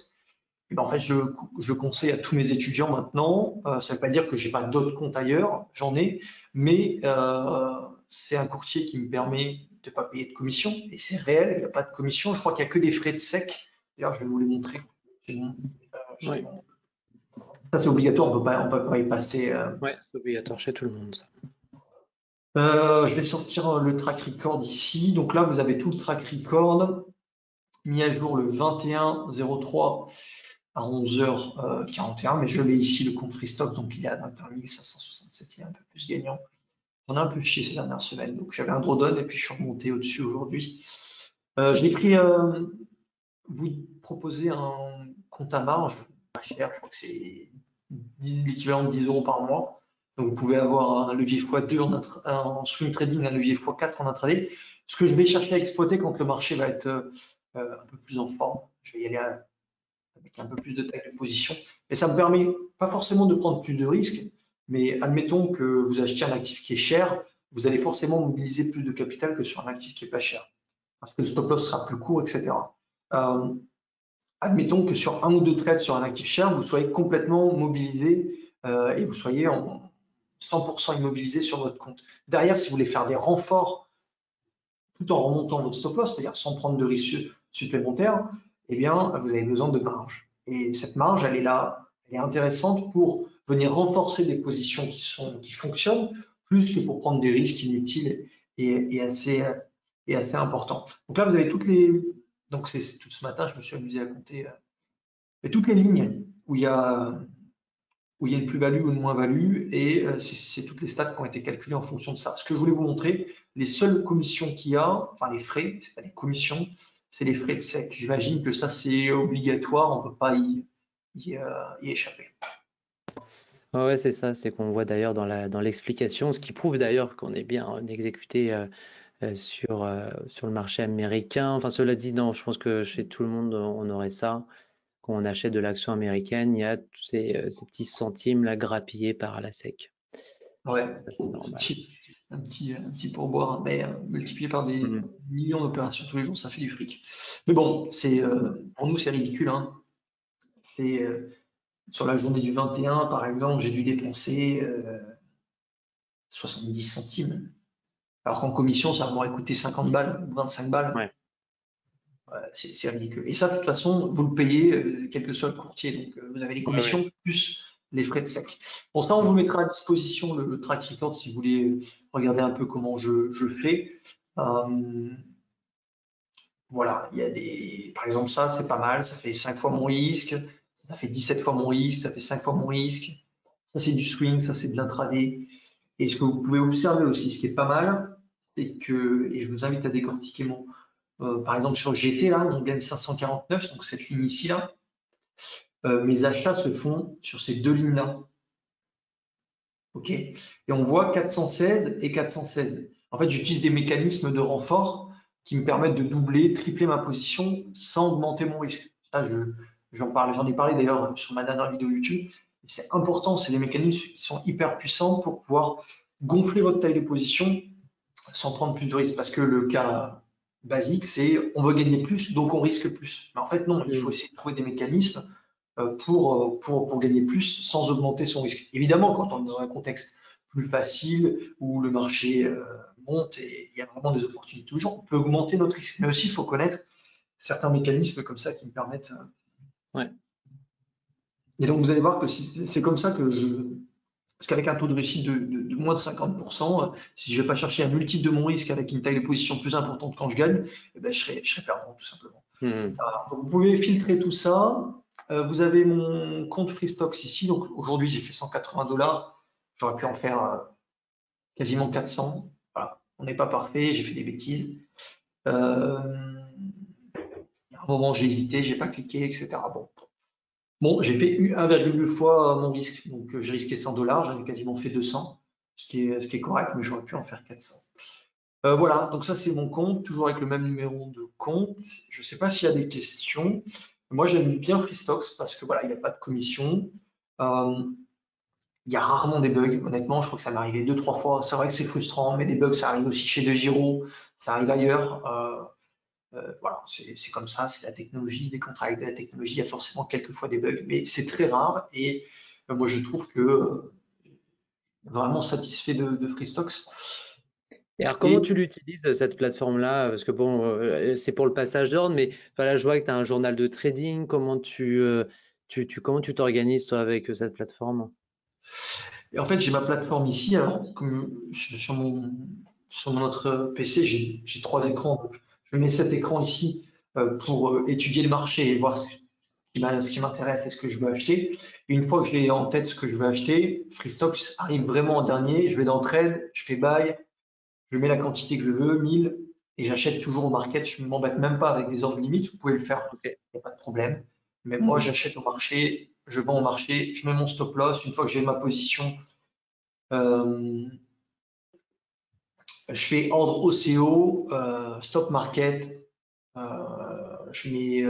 Et ben, en fait, je le conseille à tous mes étudiants maintenant. Ça ne veut pas dire que j'ai pas d'autres comptes ailleurs, j'en ai, mais c'est un courtier qui me permet de ne pas payer de commission et c'est réel, il n'y a pas de commission. Je crois qu'il n'y a que des frais de sec. D'ailleurs, je vais vous les montrer. C'est bon. Oui. Ça, c'est obligatoire, on peut pas y passer. Ouais, c'est obligatoire chez tout le monde, ça. Je vais sortir le track record ici. Donc là, vous avez tout le track record mis à jour le 21-03 à 11h41, mais je l'ai ici le compte Freestock, donc il est à 21 567, il est un peu plus gagnant. J'en ai un peu chié ces dernières semaines. Donc j'avais un drawdown et puis je suis remonté au-dessus aujourd'hui. J'ai pris, vous proposez un compte à marge, pas cher, je crois que c'est l'équivalent de 10 euros par mois. Donc vous pouvez avoir un levier x2 en swing trading, un levier x4 en intraday. Ce que je vais chercher à exploiter quand le marché va être un peu plus en forme, je vais y aller avec un peu plus de taille de position. Et ça me permet pas forcément de prendre plus de risques, mais admettons que vous achetiez un actif qui est cher, vous allez forcément mobiliser plus de capital que sur un actif qui est pas cher, parce que le stop loss sera plus court, etc. Euh, Admettons que sur un ou deux trades sur un actif cher, vous soyez complètement mobilisé et vous soyez en 100% immobilisé sur votre compte. Derrière, si vous voulez faire des renforts tout en remontant votre stop loss, c'est-à-dire sans prendre de risques supplémentaires, eh bien, vous avez besoin de marge. Et cette marge, elle est là, elle est intéressante pour venir renforcer des positions qui fonctionnent, plus que pour prendre des risques inutiles et assez importants. Donc là, vous avez toutes les. Donc, c'est tout ce matin, je me suis amusé à compter toutes les lignes où il y a une plus-value ou une moins-value, et c'est toutes les stats qui ont été calculées en fonction de ça. Ce que je voulais vous montrer, les seules commissions qu'il y a, enfin les frais, c'est pas des commissions, c'est les frais de SEC. J'imagine que ça c'est obligatoire, on ne peut pas y échapper. Ouais, c'est ça, c'est qu'on voit d'ailleurs dans l'explication, ce qui prouve d'ailleurs qu'on est bien exécuté sur le marché américain. Enfin, cela dit, non, je pense que chez tout le monde, on aurait ça. Quand on achète de l'action américaine, il y a tous ces petits centimes là grappillés par la SEC. Ouais, Ça, c'est normal. un petit pourboire, mais multiplié par des Mhm. millions d'opérations tous les jours, ça fait du fric. Mais bon, pour nous c'est ridicule, hein. C'est sur la journée du 21, par exemple, j'ai dû dépenser 70 centimes. Alors qu'en commission, ça m'aurait coûté 50 balles, 25 balles. Ouais. C'est ridicule. Et ça, de toute façon, vous le payez, quel que soit le courtier. Donc, vous avez les Ouais, ouais. commissions plus les frais de sec. Pour ça, on vous mettra à disposition le track record si vous voulez regarder un peu comment je fais. Euh, voilà, il y a par exemple, ça, c'est pas mal. Ça fait 5 fois mon risque. Ça fait 17 fois mon risque. Ça fait 5 fois mon risque. Ça, c'est du swing. Ça, c'est de l'intraday. Et ce que vous pouvez observer aussi, ce qui est pas mal, c'est que, et je vous invite à décortiquer par exemple sur GT, là, on gagne 549, donc cette ligne ici, là, mes achats se font sur ces deux lignes-là. OK? Et on voit 416 et 416. En fait, j'utilise des mécanismes de renfort qui me permettent de doubler, tripler ma position sans augmenter mon risque. Ça, j'en ai parlé d'ailleurs sur ma dernière vidéo YouTube. C'est important, c'est des mécanismes qui sont hyper puissants pour pouvoir gonfler votre taille de position sans prendre plus de risques. Parce que le cas basique, c'est on veut gagner plus, donc on risque plus. Mais en fait, non, il faut Mhm. essayer de trouver des mécanismes pour gagner plus sans augmenter son risque. Évidemment, quand on est dans un contexte plus facile où le marché monte et il y a vraiment des opportunités tous les jours, on peut augmenter notre risque. Mais aussi, il faut connaître certains mécanismes comme ça qui me permettent. Ouais. Et donc, vous allez voir que c'est comme ça que parce qu'avec un taux de réussite de moins de 50%, si je ne vais pas chercher un multiple de mon risque avec une taille de position plus importante quand je gagne, eh ben, je serai perdant tout simplement. Mhm. Voilà. Donc, vous pouvez filtrer tout ça. Vous avez mon compte Freestocks ici. Donc aujourd'hui, j'ai fait 180 dollars. J'aurais pu en faire quasiment 400. Voilà. On n'est pas parfait, j'ai fait des bêtises. Euh, il y a un moment, j'ai hésité, j'ai pas cliqué, etc. Bon, j'ai fait 1,2 fois mon risque. Donc j'ai risqué 100 dollars, j'avais quasiment fait 200, ce qui est correct, mais j'aurais pu en faire 400. Voilà, donc ça c'est mon compte, toujours avec le même numéro de compte. Je ne sais pas s'il y a des questions. Moi j'aime bien Freestocks parce que voilà, il n'y a pas de commission. Euh, il y a rarement des bugs, honnêtement, je crois que ça m'est arrivé deux, trois fois. C'est vrai que c'est frustrant, mais des bugs, ça arrive aussi chez DeGiro, ça arrive ailleurs. Voilà, c'est comme ça, c'est la technologie, des contrats avec de la technologie, il y a forcément quelques fois des bugs, mais c'est très rare et moi je trouve que vraiment satisfait de Freestocks. Et alors, comment Et tu l'utilises, cette plateforme-là? Parce que bon, c'est pour le passage d'ordre, mais voilà, je vois que tu as un journal de trading. Comment tu t'organises, toi, avec cette plateforme? Et en fait, j'ai ma plateforme ici. Alors, comme sur mon autre PC, j'ai trois écrans. Donc, je mets cet écran ici pour étudier le marché et voir ce qui m'intéresse et ce que je veux acheter. Et une fois que j'ai en tête ce que je veux acheter, Freestocks arrive vraiment en dernier. Je vais dans Trade, je fais buy, je mets la quantité que je veux, 1000, et j'achète toujours au market. Je ne m'embête même pas avec des ordres limites. Vous pouvez le faire, Ok. il n'y a pas de problème. Mais moi, j'achète au marché, je vends au marché, je mets mon stop loss. Une fois que j'ai ma position, euh, je fais ordre OCO, stop market. Je mets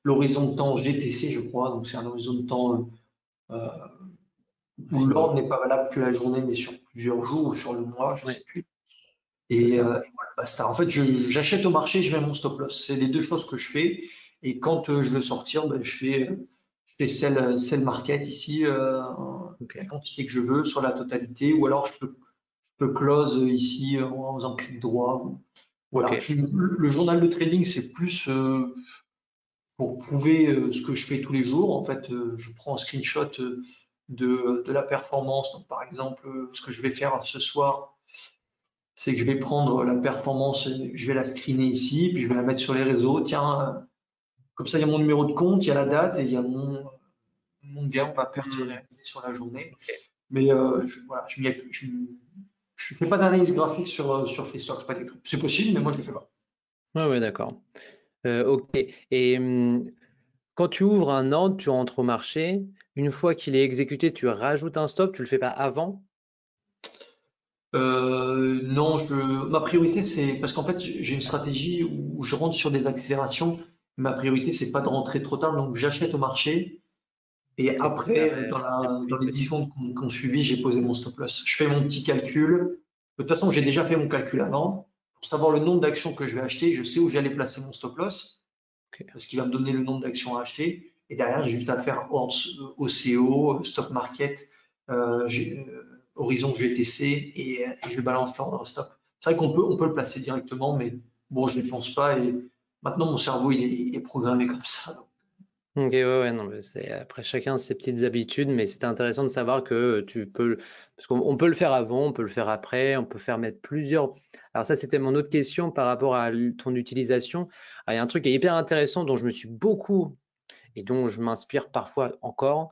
l'horizon de temps GTC, je crois. Donc, c'est un horizon de temps euh, où l'ordre n'est pas valable que la journée, mais sur plusieurs jours ou sur le mois, je ne Ouais, sais plus. c'est Et ça. voilà, basta. En fait, j'achète au marché, je mets mon stop loss. C'est les deux choses que je fais. Et quand je veux sortir, ben, je fais sell market ici, Ok. la quantité que je veux sur la totalité. Ou alors, je peux close ici en faisant clic droit. Voilà. Ok. Le journal de trading, c'est plus pour prouver ce que je fais tous les jours. En fait, je prends un screenshot de la performance. Donc, par exemple, ce que je vais faire ce soir, c'est que je vais prendre la performance, je vais la screener ici, puis je vais la mettre sur les réseaux. Tiens, comme ça, il y a mon numéro de compte, il y a la date et il y a mon gain, on va perdre Hmm. réalisé sur la journée. Ok. Mais voilà, je fais pas d'analyse graphique sur Freestocks, pas du tout. C'est possible, mais moi, je le fais pas. Ouais, ouais, d'accord. Ok. Et quand tu ouvres un ordre, tu rentres au marché. Une fois qu'il est exécuté, tu rajoutes un stop. Tu le fais pas avant? Non, ma priorité, c'est parce qu'en fait, j'ai une stratégie où je rentre sur des accélérations. Ma priorité, c'est pas de rentrer trop tard, donc j'achète au marché et Et après, rentrer le plus dans vite les 10 possible. secondes qu'on suivi, j'ai posé mon stop loss. Je fais mon petit calcul. De toute façon, j'ai déjà fait mon calcul avant. Pour savoir le nombre d'actions que je vais acheter, je sais où j'allais placer mon stop loss Ok. parce qu'il va me donner le nombre d'actions à acheter. Et derrière, j'ai juste à faire ordre OCO, stop market, horizon GTC et je balance l'ordre stop. C'est vrai on peut le placer directement, mais bon, je ne pense pas. Et maintenant, mon cerveau, il est programmé comme ça. Ok, ouais, ouais, non, mais c'est après chacun ses petites habitudes, mais c'était intéressant de savoir que tu peux, parce qu'on peut le faire avant, on peut le faire après, on peut faire mettre plusieurs. Alors ça, c'était mon autre question par rapport à ton utilisation. Ah, il y a un truc qui est hyper intéressant dont je me suis beaucoup et dont je m'inspire parfois encore,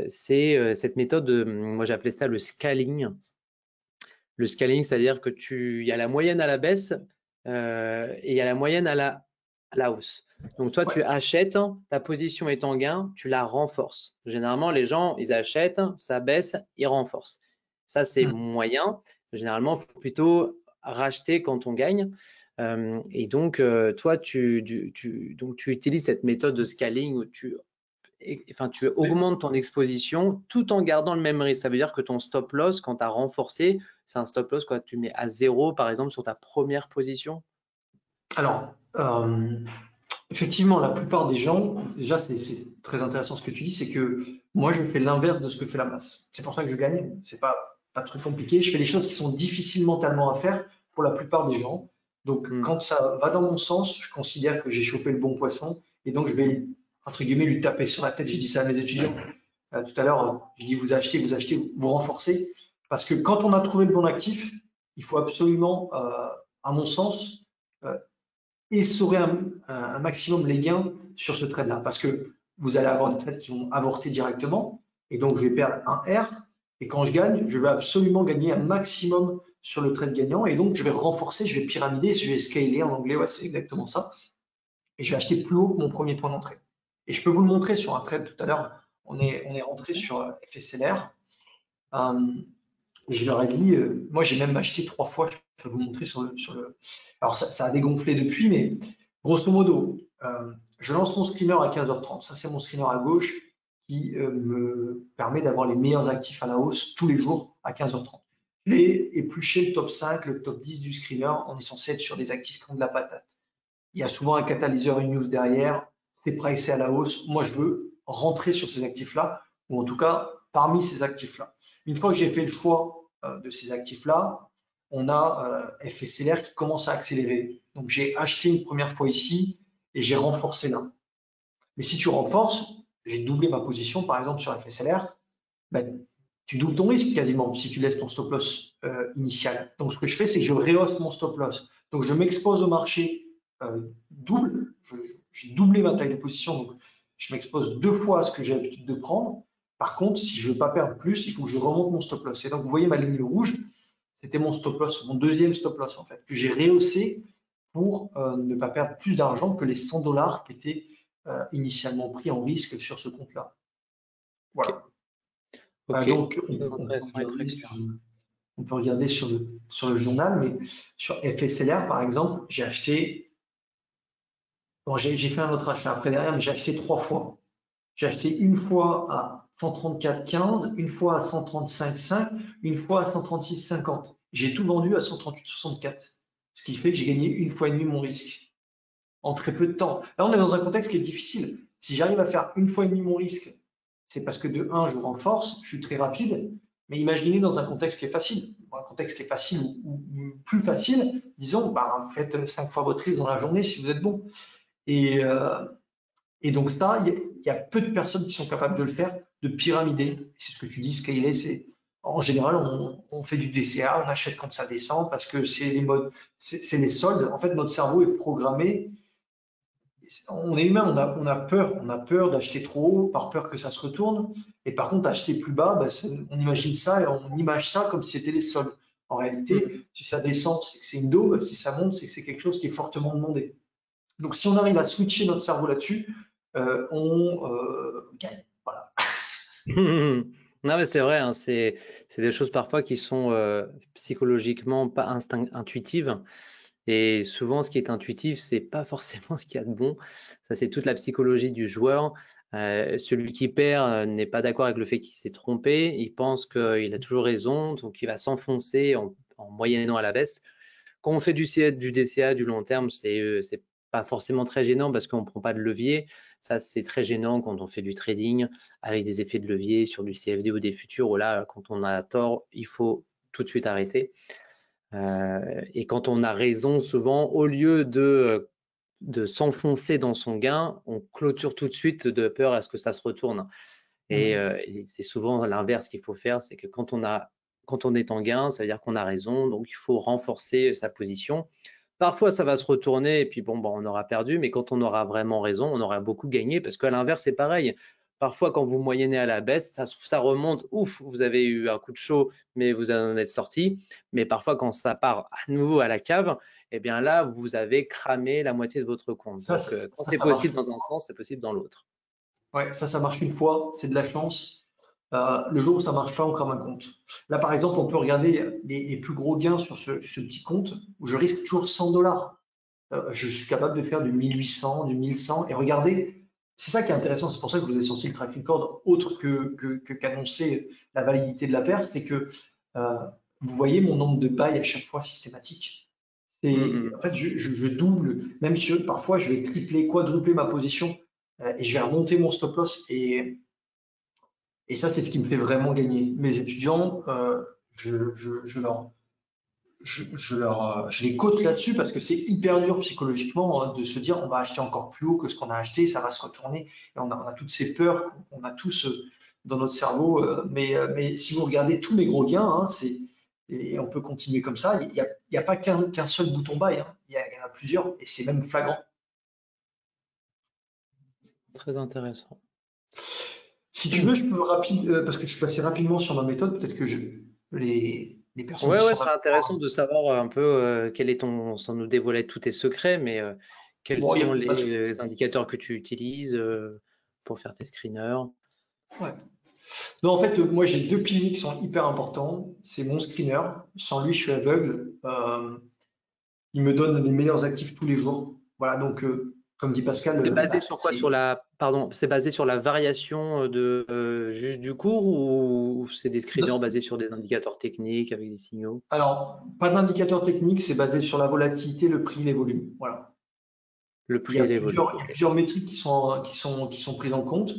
c'est cette méthode, moi j'appelais ça le scaling. Le scaling, c'est-à-dire que il y a la moyenne à la baisse et il y a la moyenne à la hausse. Donc toi, tu Ouais. achètes, ta position est en gain, tu la renforces. Généralement, les gens, ils achètent, ça baisse, ils renforcent. Ça, c'est Hmm. moyen. Généralement, il faut plutôt racheter quand on gagne. Et donc, toi, donc, tu utilises cette méthode de scaling où enfin, tu augmentes ton exposition tout en gardant le même risque. Ça veut dire que ton stop loss, quand tu as renforcé, c'est un stop loss, quoi, tu mets à 0, par exemple, sur ta première position. Alors, effectivement, la plupart des gens, déjà, c'est très intéressant ce que tu dis, c'est que moi, je fais l'inverse de ce que fait la masse. C'est pour ça que je gagne. C'est pas très compliqué. Je fais des choses qui sont difficiles mentalement à faire pour la plupart des gens. Donc, Hmm. quand ça va dans mon sens, je considère que j'ai chopé le bon poisson et donc je vais, entre guillemets, lui taper sur la tête. Je dis ça à mes étudiants. Tout à l'heure, je dis vous achetez, vous renforcez. Parce que quand on a trouvé le bon actif, il faut absolument, à mon sens, euh, essorer un maximum les gains sur ce trade-là. Parce que vous allez avoir des trades qui vont avorter directement. Et donc, je vais perdre un R. Et quand je gagne, je vais absolument gagner un maximum sur le trade gagnant. Et donc, je vais renforcer, je vais pyramider, je vais scaler en anglais. Ouais, c'est exactement ça. Et je vais acheter plus haut que mon premier point d'entrée. Et je peux vous le montrer sur un trade tout à l'heure. On est rentré sur FSLR. Et je leur ai dit, moi j'ai même acheté 3 fois, je peux vous montrer sur le. Alors ça a dégonflé depuis, mais grosso modo, je lance mon screener à 15h30. Ça, c'est mon screener à gauche qui me permet d'avoir les meilleurs actifs à la hausse tous les jours à 15h30. Je vais éplucher le top 5, le top 10 du screener. On est censé être sur des actifs qui ont de la patate. Il y a souvent un catalyseur, une news derrière. C'est pricé à la hausse. Moi, je veux rentrer sur ces actifs-là, ou en tout cas parmi ces actifs-là. Une fois que j'ai fait le choix de ces actifs-là, on a FSLR qui commence à accélérer. Donc, j'ai acheté une première fois ici et j'ai renforcé là. Mais si tu renforces, j'ai doublé ma position, par exemple sur FSLR, ben, tu doubles ton risque quasiment si tu laisses ton stop loss initial. Donc, ce que je fais, c'est que je rehausse mon stop loss. Donc, je m'expose au marché double. J'ai doublé ma taille de position. Donc, je m'expose 2 fois à ce que j'ai l'habitude de prendre. Par contre, si je veux pas perdre plus, il faut que je remonte mon stop loss. Et donc, vous voyez ma ligne rouge, c'était mon stop loss, mon deuxième stop loss en fait, que j'ai rehaussé pour ne pas perdre plus d'argent que les 100 dollars qui étaient initialement pris en risque sur ce compte-là. Voilà. Ok, Donc, très intéressant et très clair. on peut regarder sur le journal, mais sur FSLR, par exemple, j'ai acheté, bon, j'ai fait un autre achat après derrière, mais j'ai acheté 3 fois. J'ai acheté une fois à 134,15, une fois à 135,5, une fois à 136,50. J'ai tout vendu à 138,64, ce qui fait que j'ai gagné une fois et demie mon risque en très peu de temps. Là, on est dans un contexte qui est difficile. Si j'arrive à faire une fois et demie mon risque, c'est parce que de un, je renforce, je suis très rapide. Mais imaginez dans un contexte qui est facile, un contexte qui est facile ou plus facile, disons, bah, faites 5 fois votre risque dans la journée si vous êtes bon. Et, euh, et donc ça, il y a peu de personnes qui sont capables de le faire, de pyramider. C'est ce que tu dis, scaler, c'est en général, on fait du DCA, on achète quand ça descend parce que c'est les modes, c'est les soldes. En fait, notre cerveau est programmé. On est humain, on a peur d'acheter trop haut, par peur que ça se retourne. Et par contre, acheter plus bas, bah, on imagine ça et on image ça comme si c'était les soldes. En réalité, si ça descend, c'est que c'est une daube. Si ça monte, c'est que c'est quelque chose qui est fortement demandé. Donc, si on arrive à switcher notre cerveau là-dessus, on gagne. Voilà. Non, mais c'est vrai, hein, c'est des choses parfois qui sont psychologiquement pas intuitives. Et souvent, ce qui est intuitif, c'est pas forcément ce qu'il y a de bon. Ça, c'est toute la psychologie du joueur. Celui qui perd n'est pas d'accord avec le fait qu'il s'est trompé. Il pense qu'il a toujours raison, donc il va s'enfoncer en moyennant à la baisse. Quand on fait du DCA, du long terme, c'est pas forcément très gênant parce qu'on ne prend pas de levier. Ça, c'est très gênant quand on fait du trading avec des effets de levier sur du CFD ou des futurs. Où là, quand on a tort, il faut tout de suite arrêter. Et quand on a raison, souvent, au lieu de s'enfoncer dans son gain, on clôture tout de suite de peur à ce que ça se retourne. Et c'est souvent l'inverse qu'il faut faire, c'est que quand on est en gain, ça veut dire qu'on a raison, donc il faut renforcer sa position. Parfois, ça va se retourner et puis bon, on aura perdu, mais quand on aura vraiment raison, on aura beaucoup gagné parce qu'à l'inverse, c'est pareil. Parfois, quand vous moyennez à la baisse, ça remonte, ouf, vous avez eu un coup de chaud, mais vous en êtes sorti. Mais parfois, quand ça part à nouveau à la cave, eh bien là, vous avez cramé la moitié de votre compte. Ça, Donc, quand c'est ça marche. possible dans un sens, c'est possible dans l'autre. Ouais, ça marche une fois, c'est de la chance. Le jour où ça marche pas, on crame un compte. Là, par exemple, on peut regarder les plus gros gains sur ce petit compte où je risque toujours 100 dollars. Je suis capable de faire du 1800, du 1100. Et regardez, c'est ça qui est intéressant. C'est pour ça que je vous ai sorti le track record autre qu'annoncer la validité de la perte. C'est que euh, vous voyez mon nombre de buys à chaque fois systématique. En fait, je double, même si parfois je vais tripler, quadrupler ma position et je vais remonter mon stop loss. Et ça, c'est ce qui me fait vraiment gagner. Mes étudiants, je les coach là-dessus parce que c'est hyper dur psychologiquement de se dire on va acheter encore plus haut que ce qu'on a acheté, ça va se retourner. Et on a toutes ces peurs qu'on a tous dans notre cerveau. Mais si vous regardez tous mes gros gains, hein, et on peut continuer comme ça, il n'y a pas qu'un seul bouton buy, hein. Il y en a plusieurs et c'est même flagrant. Très intéressant. Si tu veux, je peux parce que je suis passé rapidement sur ma méthode, peut-être que les personnes Ouais, qui ouais, sont ce serait là. intéressant de savoir un peu quel est sans nous dévoiler tous tes secrets, mais quels Bon, il y sont a pas de les indicateurs que tu utilises pour faire tes screeners. ouais. Non, en fait, moi j'ai deux piliers qui sont hyper importants. C'est mon screener. Sans lui, je suis aveugle. Il me donne les meilleurs actifs tous les jours. Voilà, donc comme dit Pascal, C'est basé sur quoi? Pardon, c'est basé sur la variation juste du cours ou c'est des screeners basés sur des indicateurs techniques avec des signaux? alors pas d'indicateur technique, c'est basé sur la volatilité, le prix, les volumes. Voilà. Le Il y prix a et les volumes. il y a Ok. plusieurs métriques qui sont prises en compte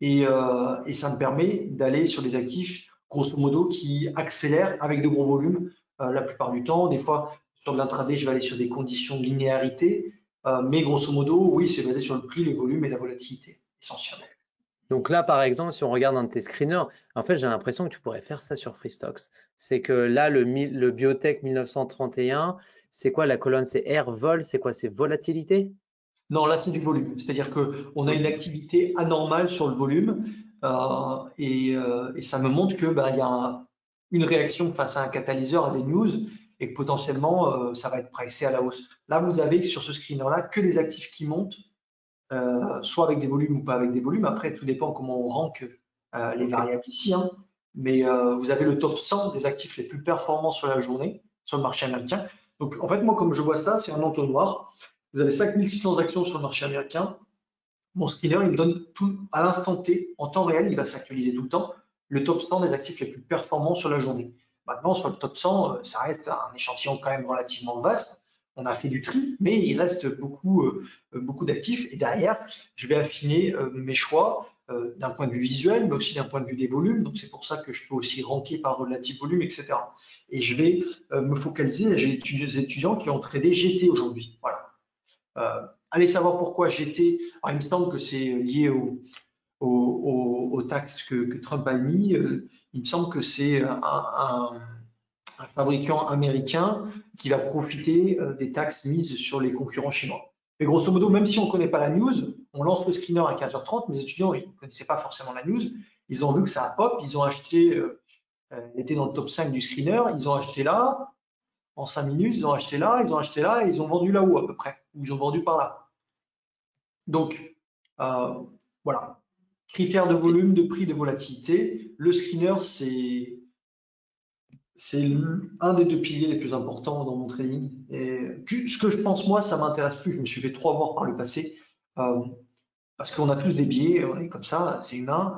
et ça me permet d'aller sur des actifs, grosso modo, qui accélèrent avec de gros volumes la plupart du temps. Des fois, sur de l'intraday, je vais aller sur des conditions de linéarité, mais grosso modo, oui, c'est basé sur le prix, les volumes et la volatilité, essentiellement. Donc là, par exemple, si on regarde un de tes screeners, en fait, j'ai l'impression que tu pourrais faire ça sur Freestocks. C'est que là, le Biotech 1931, c'est quoi la colonne? C'est R vol, c'est quoi? C'est volatilité? Non, là, c'est du volume. C'est-à-dire qu'on a une activité anormale sur le volume et ça me montre que bah, il y a une réaction face à un catalyseur, à des news, et que potentiellement, ça va être pricé à la hausse. Là, vous avez sur ce screener-là que des actifs qui montent, soit avec des volumes ou pas avec des volumes. Après, tout dépend comment on rank les Ok. variables ici, hein. Mais vous avez le top 100 des actifs les plus performants sur la journée, sur le marché américain. Donc, en fait, moi, comme je vois ça, c'est un entonnoir. Vous avez 5600 actions sur le marché américain. Mon screener, il me donne tout à l'instant T, en temps réel, il va s'actualiser tout le temps, le top 100 des actifs les plus performants sur la journée. Maintenant, sur le top 100, ça reste un échantillon quand même relativement vaste. On a fait du tri, mais il reste beaucoup d'actifs. Et derrière, je vais affiner mes choix d'un point de vue visuel, mais aussi d'un point de vue des volumes. Donc, c'est pour ça que je peux aussi ranker par relatif volume, etc. Et je vais me focaliser. J'ai des étudiants qui ont tradé GT aujourd'hui. Voilà. Allez savoir pourquoi GT. Alors, il me semble que c'est lié aux taxes que Trump a mis. Il me semble que c'est un fabricant américain qui va profiter des taxes mises sur les concurrents chinois. Mais grosso modo, même si on ne connaît pas la news, on lance le screener à 15h30. Mes étudiants, ils ne connaissaient pas forcément la news. Ils ont vu que ça a pop. Ils ont acheté, ils étaient dans le top 5 du screener. Ils ont acheté là. En 5 minutes, ils ont acheté là, ils ont acheté là et ils ont vendu là-haut à peu près. Ou ils ont vendu par là. Donc, euh, voilà. Critères de Et- volume, de prix, de volatilité. Le screener, c'est un des deux piliers les plus importants dans mon trading. Et ce que je pense, moi, ça m'intéresse plus. Je me suis fait trop avoir par le passé. Euh, Parce qu'on a tous des biais, on est comme ça, c'est humain.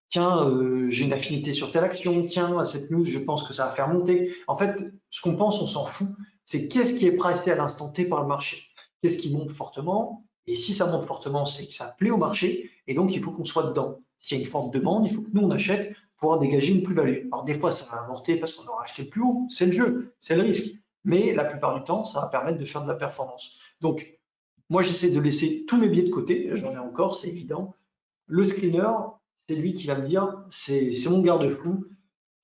Tiens, j'ai une affinité sur telle action. Tiens, à cette news, je pense que ça va faire monter. En fait, ce qu'on pense, on s'en fout. C'est qu'est-ce qui est pricé à l'instant T par le marché. Qu'est-ce qui monte fortement? Et si ça monte fortement, c'est que ça plaît au marché. Et donc, il faut qu'on soit dedans. S'il y a une forte demande, il faut que nous, on achète pour pouvoir dégager une plus-value. Alors, des fois, ça va avorter parce qu'on aura acheté plus haut. C'est le jeu, c'est le risque. Mais la plupart du temps, ça va permettre de faire de la performance. Donc, moi, j'essaie de laisser tous mes biais de côté, j'en ai encore, c'est évident. Le screener, c'est lui qui va me dire, c'est mon garde-fou.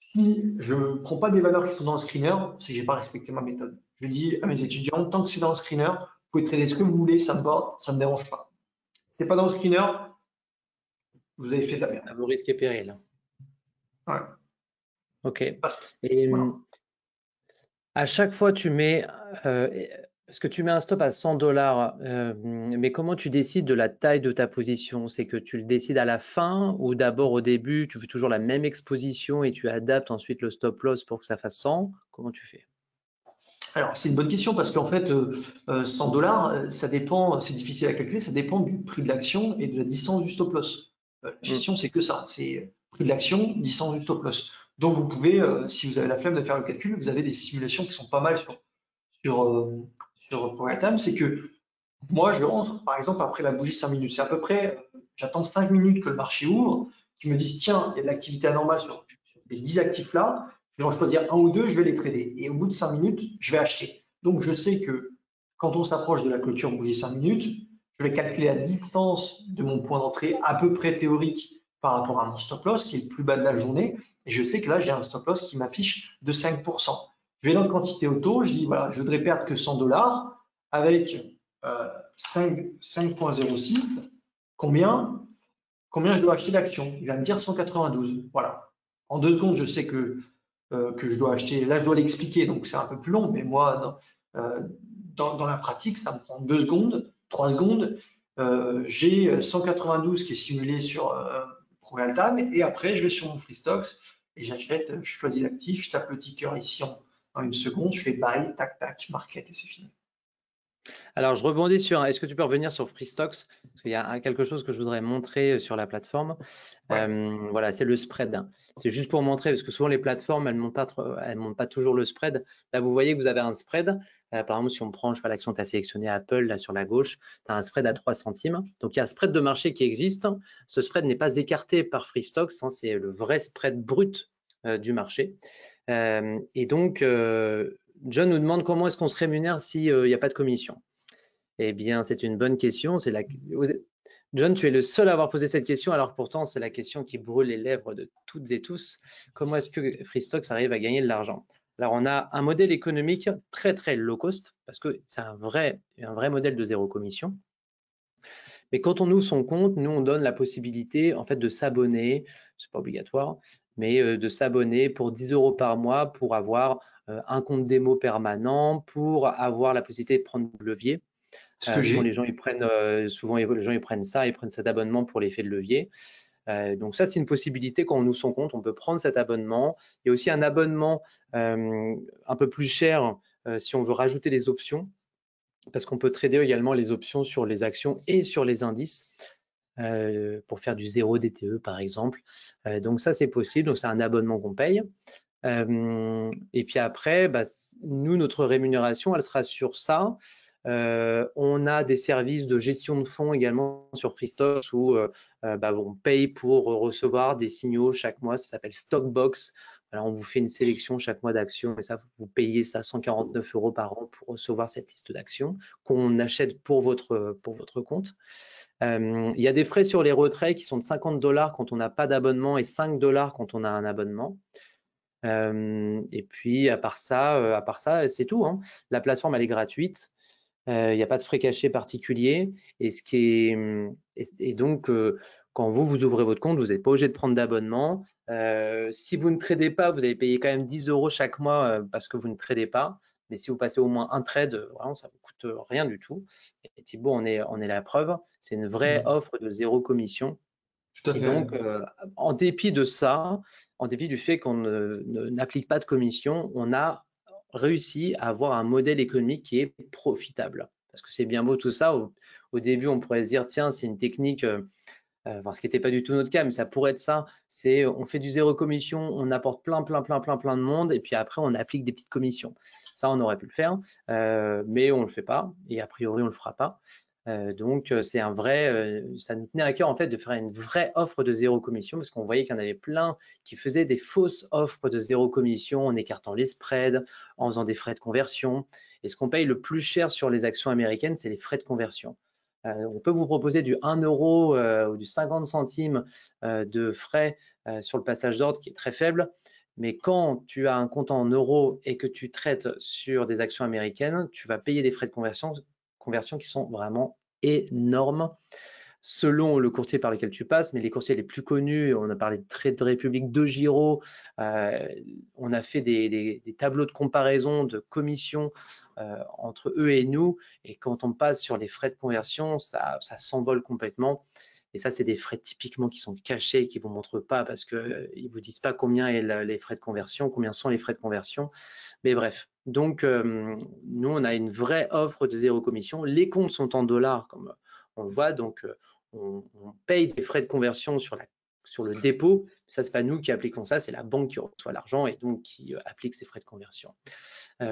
Si je ne prends pas des valeurs qui sont dans le screener, c'est que je n'ai pas respecté ma méthode. Je dis à mes étudiants, tant que c'est dans le screener, vous pouvez trader ce que vous voulez, ça me va, ça ne me dérange pas. Si c'est pas dans le screener, vous avez fait de la merde. À vos risques et périls. Ouais. Ok. Parce- Et voilà. à chaque fois, tu mets, parce que tu mets un stop à 100 dollars, mais comment tu décides de la taille de ta position? C'est que tu le décides à la fin ou d'abord au début, tu fais toujours la même exposition et tu adaptes ensuite le stop loss pour que ça fasse 100? Comment tu fais? Alors, c'est une bonne question parce qu'en fait, 100 dollars, ça dépend, c'est difficile à calculer, ça dépend du prix de l'action et de la distance du stop loss. La Hmm. gestion, c'est que ça, c'est prix de l'action, distance du stop loss. Donc, vous pouvez, si vous avez la flemme de faire le calcul, vous avez des simulations qui sont pas mal sur, euh, sur PowerTime. C'est que moi, je rentre, par exemple, après la bougie 5 minutes. C'est à peu près, j'attends 5 minutes que le marché ouvre, qui me disent, tiens, il y a de l'activité anormale sur les 10 actifs-là, je vais en choisir un ou deux, je vais les trader. Et au bout de 5 minutes, je vais acheter. Donc, je sais que quand on s'approche de la clôture bougie 5 minutes, je vais calculer la distance de mon point d'entrée à peu près théorique par rapport à mon stop loss, qui est le plus bas de la journée. Et je sais que là, j'ai un stop loss qui m'affiche de 5%. Je vais dans le quantité auto, je dis, voilà, je voudrais perdre que 100 dollars avec 5,06, combien, combien je dois acheter d'actions? Il va me dire 192. Voilà. En 2 secondes, je sais que je dois acheter. Là, je dois l'expliquer, donc c'est un peu plus long, mais moi, dans la pratique, ça me prend 2 secondes, 3 secondes. J'ai 192 qui est simulé sur ProRealTime, et après, je vais sur mon FreeStocks et j'achète, je choisis l'actif, je tape le ticker ici en 1 seconde, je fais buy, tac, tac, market, et c'est fini. Alors, je rebondis sur, est-ce que tu peux revenir sur FreeStocks? Parce qu'il y a quelque chose que je voudrais montrer sur la plateforme. Ouais. Voilà, c'est le spread. C'est juste pour montrer, parce que souvent les plateformes, elles ne montrent pas toujours le spread. Là, vous voyez que vous avez un spread. Par exemple, si on prend, je sais pas, l'action que tu as sélectionnée Apple, là sur la gauche, tu as un spread à 3 centimes. Donc, il y a un spread de marché qui existe. Ce spread n'est pas écarté par FreeStocks, hein, c'est le vrai spread brut du marché. Et donc, John nous demande comment est-ce qu'on se rémunère s'il n'y a pas de commission. Eh bien, c'est une bonne question. John, tu es le seul à avoir posé cette question, alors pourtant, c'est la question qui brûle les lèvres de toutes et tous. Comment est-ce que FreeStocks arrive à gagner de l'argent? Alors, on a un modèle économique très, très low cost, parce que c'est un vrai modèle de zéro commission. Mais quand on ouvre son compte, nous, on donne la possibilité en fait de s'abonner, c'est pas obligatoire, mais de s'abonner pour 10 € par mois pour avoir un compte démo permanent, pour avoir la possibilité de prendre du levier. Ce que Souvent, j'ai. les gens, ils prennent, ils prennent cet abonnement pour l'effet de levier. Donc ça, c'est une possibilité quand on ouvre son compte, on peut prendre cet abonnement. Il y a aussi un abonnement un peu plus cher si on veut rajouter des options, parce qu'on peut trader également les options sur les actions et sur les indices pour faire du 0 DTE par exemple. Donc ça, c'est possible, donc c'est un abonnement qu'on paye. Et puis après, bah, nous, notre rémunération, elle sera sur ça. On a des services de gestion de fonds également sur Freestocks où bah, on paye pour recevoir des signaux chaque mois. Ça s'appelle Stockbox. Alors, on vous fait une sélection chaque mois d'actions et ça, vous payez ça 149 € par an pour recevoir cette liste d'actions qu'on achète pour votre compte. Il y a des frais sur les retraits qui sont de 50 $ quand on n'a pas d'abonnement et 5 $ quand on a un abonnement. Et puis, à part ça, c'est tout, hein. La plateforme, elle est gratuite. Il n'y a pas de frais cachés particuliers. Et donc, quand vous ouvrez votre compte, vous n'êtes pas obligé de prendre d'abonnement. Si vous ne tradez pas, vous allez payer quand même 10 € chaque mois parce que vous ne tradez pas. Mais si vous passez au moins un trade, vraiment, ça ne vous coûte rien du tout. Et Thibaut, on est la preuve. C'est une vraie offre de 0 commission. Tout à Et fait. donc, en dépit de ça, en dépit du fait qu'on n'applique pas de commission, on a réussi à avoir un modèle économique qui est profitable. Parce que c'est bien beau tout ça. Au début, on pourrait se dire, tiens, c'est une technique, enfin, ce qui n'était pas du tout notre cas, mais ça pourrait être ça. C'est on fait du 0 commission, on apporte plein de monde, et puis après, on applique des petites commissions. Ça, on aurait pu le faire, mais on ne le fait pas, et a priori, on ne le fera pas. Donc, c'est un vrai, ça nous tenait à cœur en fait de faire une vraie offre de 0 commission parce qu'on voyait qu'il y en avait plein qui faisaient des fausses offres de 0 commission en écartant les spreads, en faisant des frais de conversion. Et ce qu'on paye le plus cher sur les actions américaines, c'est les frais de conversion. On peut vous proposer du 1 € ou du 50 centimes de frais sur le passage d'ordre qui est très faible. Mais quand tu as un compte en euros et que tu traites sur des actions américaines, tu vas payer des frais de conversion qui sont vraiment énormes selon le courtier par lequel tu passes, mais les courtiers les plus connus, on a parlé de Trade Republic, de Giro, on a fait des tableaux de comparaison de commissions entre eux et nous, et quand on passe sur les frais de conversion, ça s'envole complètement. Et ça, c'est des frais typiquement qui sont cachés, qui ne vous montrent pas parce qu'ils ne vous disent pas combien est les frais de conversion, combien sont les frais de conversion. Mais bref, donc nous, on a une vraie offre de 0 commission. Les comptes sont en dollars, comme on le voit, donc on paye des frais de conversion sur le dépôt. Ça, c'est pas nous qui appliquons ça, c'est la banque qui reçoit l'argent et donc qui applique ces frais de conversion.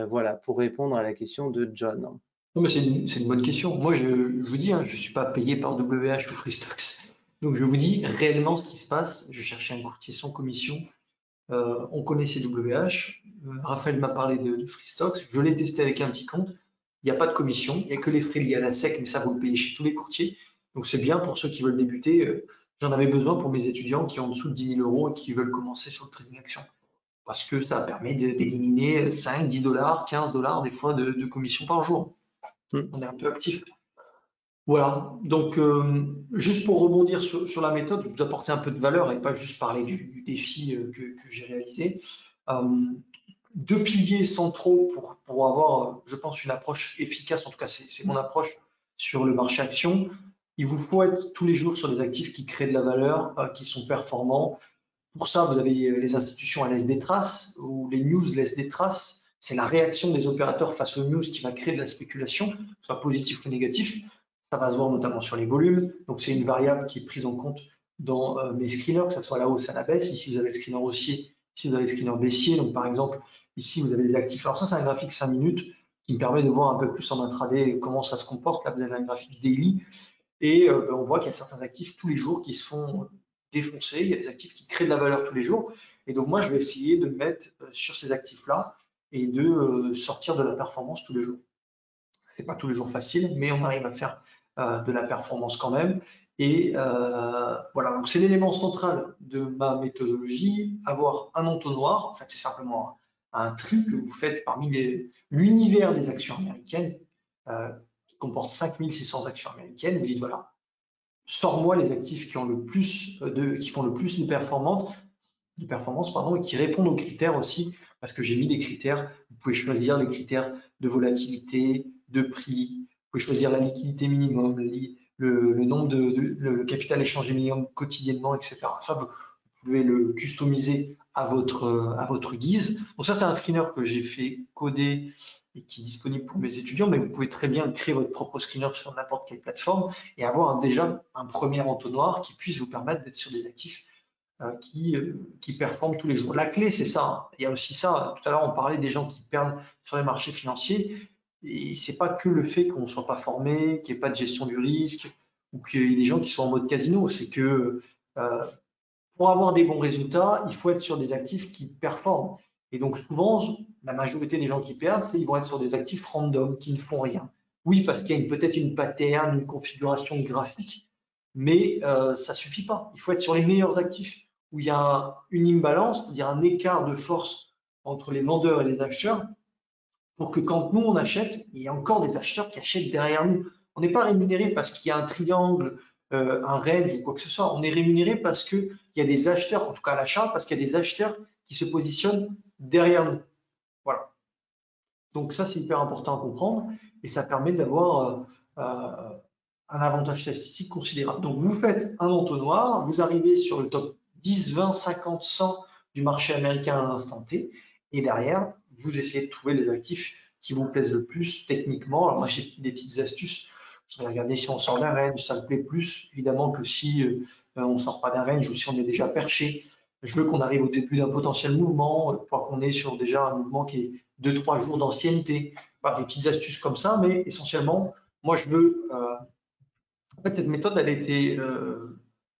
Voilà, pour répondre à la question de John. Non, mais c'est une bonne question. Moi, je vous dis, hein, je ne suis pas payé par WH ou Freestocks. Donc, je vous dis réellement ce qui se passe. Je cherchais un courtier sans commission. On connaissait WH. Raphaël m'a parlé de Freestocks. Je l'ai testé avec un petit compte. Il n'y a pas de commission. Il n'y a que les frais liés à la SEC, mais ça, vous le payez chez tous les courtiers. Donc, c'est bien pour ceux qui veulent débuter. J'en avais besoin pour mes étudiants qui ont en dessous de 10 000 € et qui veulent commencer sur le trading action. Parce que ça permet d'éliminer 5, 10 $, 15 $ des fois de commission par jour. On est un peu actif. Voilà, donc juste pour rebondir sur la méthode, vous apporter un peu de valeur et pas juste parler du défi que j'ai réalisé. Deux piliers centraux pour avoir, je pense, une approche efficace, en tout cas c'est mon approche sur le marché action. Il vous faut être tous les jours sur des actifs qui créent de la valeur, qui sont performants. Pour ça, vous avez les institutions, elles laissent des traces, ou les news laissent des traces. C'est la réaction des opérateurs face aux news qui va créer de la spéculation, que ce soit positif ou négatif. Ça va se voir notamment sur les volumes. Donc, c'est une variable qui est prise en compte dans mes screeners, que ce soit à la hausse, à la baisse. Ici, vous avez le screener haussier, ici, vous avez le screener baissier. Donc, par exemple, ici, vous avez des actifs. Alors, ça, c'est un graphique 5 minutes qui me permet de voir un peu plus en intraday comment ça se comporte. Là, vous avez un graphique daily et on voit qu'il y a certains actifs tous les jours qui se font défoncer. Il y a des actifs qui créent de la valeur tous les jours. Et donc, moi, je vais essayer de me mettre sur ces actifs-là et de sortir de la performance tous les jours. C'est pas tous les jours facile, mais on arrive à faire de la performance quand même. Et voilà, donc c'est l'élément central de ma méthodologie, avoir un entonnoir. En fait, c'est simplement un tri que vous faites parmi l'univers des actions américaines, qui comporte 5600 actions américaines. Vous dites, voilà, sors-moi les actifs qui ont le plus qui font le plus de performance, pardon, et qui répondent aux critères aussi, parce que j'ai mis des critères. Vous pouvez choisir les critères de volatilité, de prix, vous pouvez choisir la liquidité minimum, le nombre le capital échangé minimum quotidiennement, etc. Ça, vous pouvez le customiser à votre guise. Donc ça, c'est un screener que j'ai fait coder et qui est disponible pour mes étudiants, mais vous pouvez très bien créer votre propre screener sur n'importe quelle plateforme et avoir déjà un premier entonnoir qui puisse vous permettre d'être sur des actifs qui performent tous les jours. La clé, c'est ça. Il y a aussi ça. Tout à l'heure, on parlait des gens qui perdent sur les marchés financiers. Et c'est pas que le fait qu'on ne soit pas formé, qu'il n'y ait pas de gestion du risque ou qu'il y ait des gens qui sont en mode casino. C'est que pour avoir des bons résultats, il faut être sur des actifs qui performent. Et donc souvent, la majorité des gens qui perdent, ils vont être sur des actifs random, qui ne font rien. Oui, parce qu'il y a peut-être une pattern, une configuration graphique, mais ça ne suffit pas. Il faut être sur les meilleurs actifs où il y a une imbalance, c'est-à-dire un écart de force entre les vendeurs et les acheteurs, pour que quand nous on achète, il y a encore des acheteurs qui achètent derrière nous. On n'est pas rémunéré parce qu'il y a un triangle, un range ou quoi que ce soit. On est rémunéré parce qu'il y a des acheteurs, en tout cas à l'achat, parce qu'il y a des acheteurs qui se positionnent derrière nous. Voilà. Donc ça, c'est hyper important à comprendre et ça permet d'avoir un avantage statistique considérable. Donc vous faites un entonnoir, vous arrivez sur le top 10, 20, 50, 100 du marché américain à l'instant T et derrière, vous essayez de trouver les actifs qui vous plaisent le plus techniquement. Alors moi, j'ai des petites astuces. Je vais regarder si on sort d'un range, ça me plaît plus évidemment que si on ne sort pas d'un range ou si on est déjà perché. Je veux qu'on arrive au début d'un potentiel mouvement, pour qu'on est sur déjà un mouvement qui est 2-3 jours d'ancienneté. Voilà, des petites astuces comme ça, mais essentiellement, moi je veux. En fait, cette méthode, elle a été.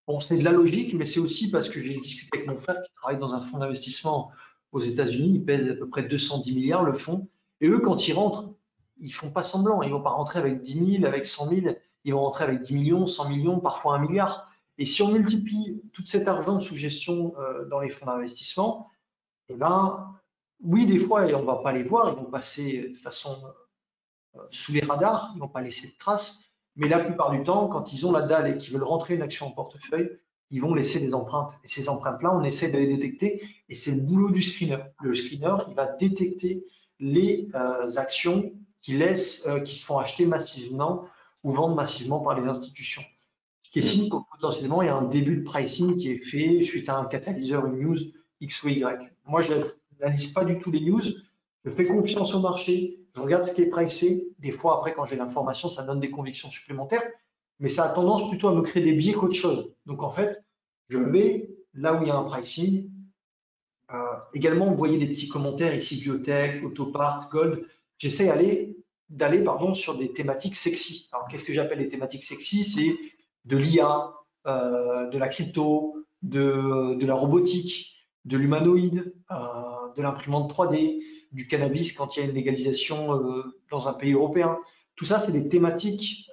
Bon, c'est de la logique, mais c'est aussi parce que j'ai discuté avec mon frère qui travaille dans un fonds d'investissement aux États-Unis. Il pèse à peu près 210 milliards le fonds. Et eux, quand ils rentrent, ils font pas semblant. Ils vont pas rentrer avec 10 000, avec 100 000. Ils vont rentrer avec 10 millions, 100 millions, parfois 1 milliard. Et si on multiplie tout cet argent de sous-gestion dans les fonds d'investissement, eh ben, oui, des fois, on ne va pas les voir, ils vont passer de façon sous les radars, ils ne vont pas laisser de traces, mais la plupart du temps, quand ils ont la dalle et qu'ils veulent rentrer une action en portefeuille, ils vont laisser des empreintes. Et ces empreintes-là, on essaie de les détecter, et c'est le boulot du screener. Le screener, il va détecter les actions qui se font acheter massivement ou vendre massivement par les institutions. Ce qui est signe que potentiellement, il y a un début de pricing qui est fait suite à un catalyseur, une news X ou Y. Moi, je n'analyse pas du tout les news. Je fais confiance au marché. Je regarde ce qui est pricé. Des fois, après, quand j'ai l'information, ça donne des convictions supplémentaires. Mais ça a tendance plutôt à me créer des biais qu'autre chose. Donc, en fait, je vais là où il y a un pricing. Également, vous voyez des petits commentaires ici, biotech, autopart, gold. J'essaie d'aller sur des thématiques sexy. Alors, qu'est-ce que j'appelle les thématiques sexy? C'est de l'IA, de la crypto, de la robotique, de l'humanoïde, de l'imprimante 3D, du cannabis quand il y a une légalisation dans un pays européen. Tout ça, c'est des thématiques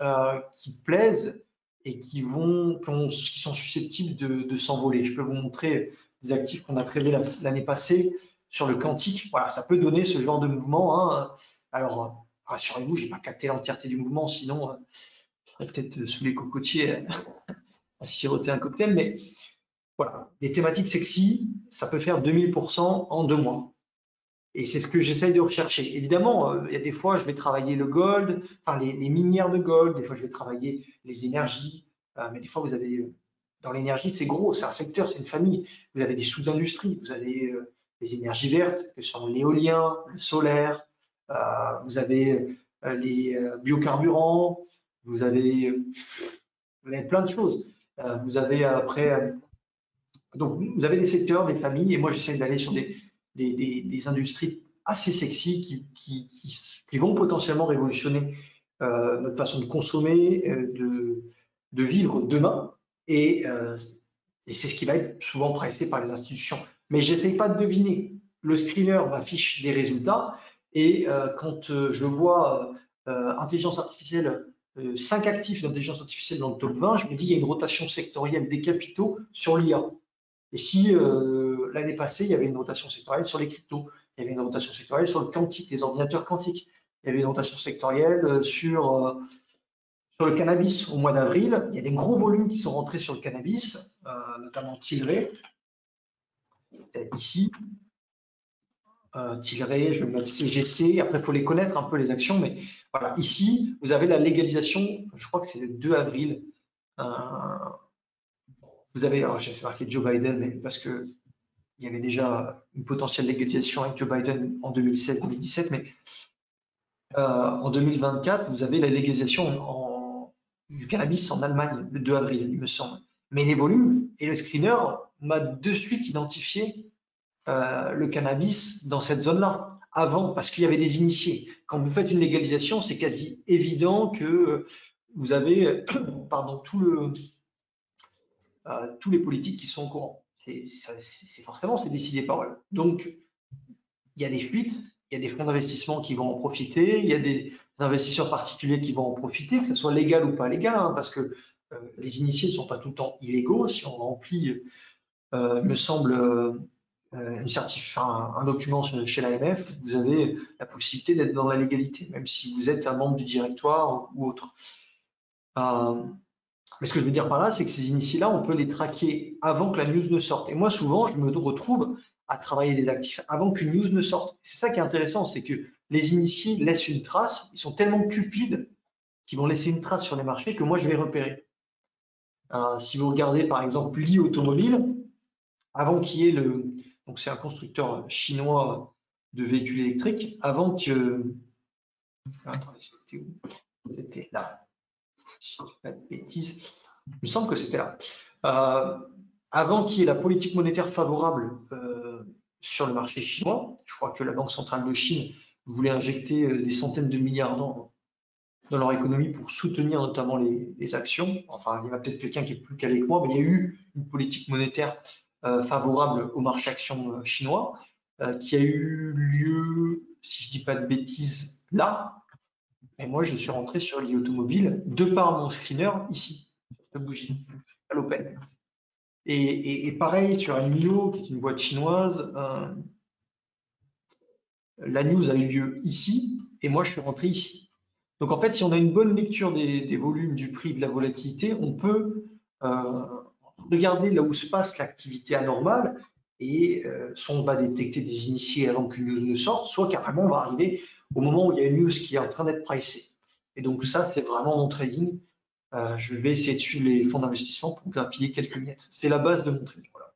qui plaisent et qui sont susceptibles de s'envoler. Je peux vous montrer des actifs qu'on a prévus l'année passée sur le quantique. Voilà, ça peut donner ce genre de mouvement, hein. Alors, rassurez-vous, je n'ai pas capté l'entièreté du mouvement, sinon je serais peut-être sous les cocotiers à siroter un cocktail. Mais voilà, des thématiques sexy, ça peut faire 2000% en 2 mois. Et c'est ce que j'essaye de rechercher. Évidemment, il y a des fois, je vais travailler le gold, enfin les minières de gold, des fois, je vais travailler les énergies, mais des fois, vous avez, dans l'énergie, c'est gros, c'est un secteur, c'est une famille. Vous avez des sous-industries, vous avez les énergies vertes, que sont l'éolien, le solaire, vous avez les biocarburants, vous avez, vous avez plein de choses. Vous avez après, donc vous avez des secteurs, des familles, et moi, j'essaie d'aller sur des industries assez sexy qui vont potentiellement révolutionner notre façon de consommer, de vivre demain. Et c'est ce qui va être souvent pricé par les institutions. Mais je n'essaye pas de deviner. Le screener m'affiche des résultats et quand je vois intelligence artificielle, 5 actifs d'intelligence artificielle dans le top 20, je me dis qu'il y a une rotation sectorielle des capitaux sur l'IA. Et si l'année passée, il y avait une rotation sectorielle sur les cryptos, il y avait une rotation sectorielle sur le quantique, les ordinateurs quantiques, il y avait une rotation sectorielle Sur le cannabis, au mois d'avril, il y a des gros volumes qui sont rentrés sur le cannabis, notamment Tilray. Ici, Tilray, je vais mettre CGC. Après, il faut les connaître un peu, les actions. Mais voilà, ici, vous avez la légalisation, je crois que c'est le 2 avril. Vous avez, alors j'ai fait marquer Joe Biden, mais parce que il y avait déjà une potentielle légalisation avec Joe Biden en 2017, mais en 2024, vous avez la légalisation du cannabis en Allemagne, le 2 avril, il me semble. Mais les volumes, et le screener m'a de suite identifié le cannabis dans cette zone-là, avant, parce qu'il y avait des initiés. Quand vous faites une légalisation, c'est quasi évident que vous avez pardon, tous les politiques qui sont au courant. Forcément, c'est décidé par eux. Donc, il y a des fuites, il y a des fonds d'investissement qui vont en profiter, il y a des investisseurs particuliers qui vont en profiter, que ce soit légal ou pas légal, hein, parce que les initiés ne sont pas tout le temps illégaux. Si on remplit, il me semble, un document chez l'AMF, vous avez la possibilité d'être dans la légalité, même si vous êtes un membre du directoire ou autre. Mais ce que je veux dire par là, c'est que ces initiés-là, on peut les traquer avant que la news ne sorte. Et moi, souvent, je me retrouve à travailler des actifs avant qu'une news ne sorte. C'est ça qui est intéressant, c'est que les initiés laissent une trace, ils sont tellement cupides qu'ils vont laisser une trace sur les marchés que moi, je vais repérer. Si vous regardez, par exemple, Li Automobile, avant qu'il y ait donc c'est un constructeur chinois de véhicules électriques, avant que... Attendez, c'était où? C'était là. Si je ne dis pas de bêtises. Il me semble que c'était là. Avant qu'il y ait la politique monétaire favorable sur le marché chinois, je crois que la Banque centrale de Chine voulait injecter des centaines de milliards dans leur économie pour soutenir notamment les actions. Enfin, il y a peut-être quelqu'un qui est plus calé que moi, mais il y a eu une politique monétaire favorable au marché action chinois qui a eu lieu, si je ne dis pas de bêtises, là. Et moi, je suis rentré sur l'e-automobile de par mon screener ici, sur cette bougie, à l'Open. Et pareil, sur une NIO, qui est une boîte chinoise, la news a eu lieu ici, et moi, je suis rentré ici. Donc, en fait, si on a une bonne lecture des volumes, du prix, de la volatilité, on peut regarder là où se passe l'activité anormale, et soit on va détecter des initiés avant qu'une news ne sorte, soit carrément on va arriver au moment où il y a une news qui est en train d'être pricée. Et donc ça, c'est vraiment mon trading. Je vais essayer de suivre les fonds d'investissement pour grappiller quelques miettes. C'est la base de mon trading. Voilà.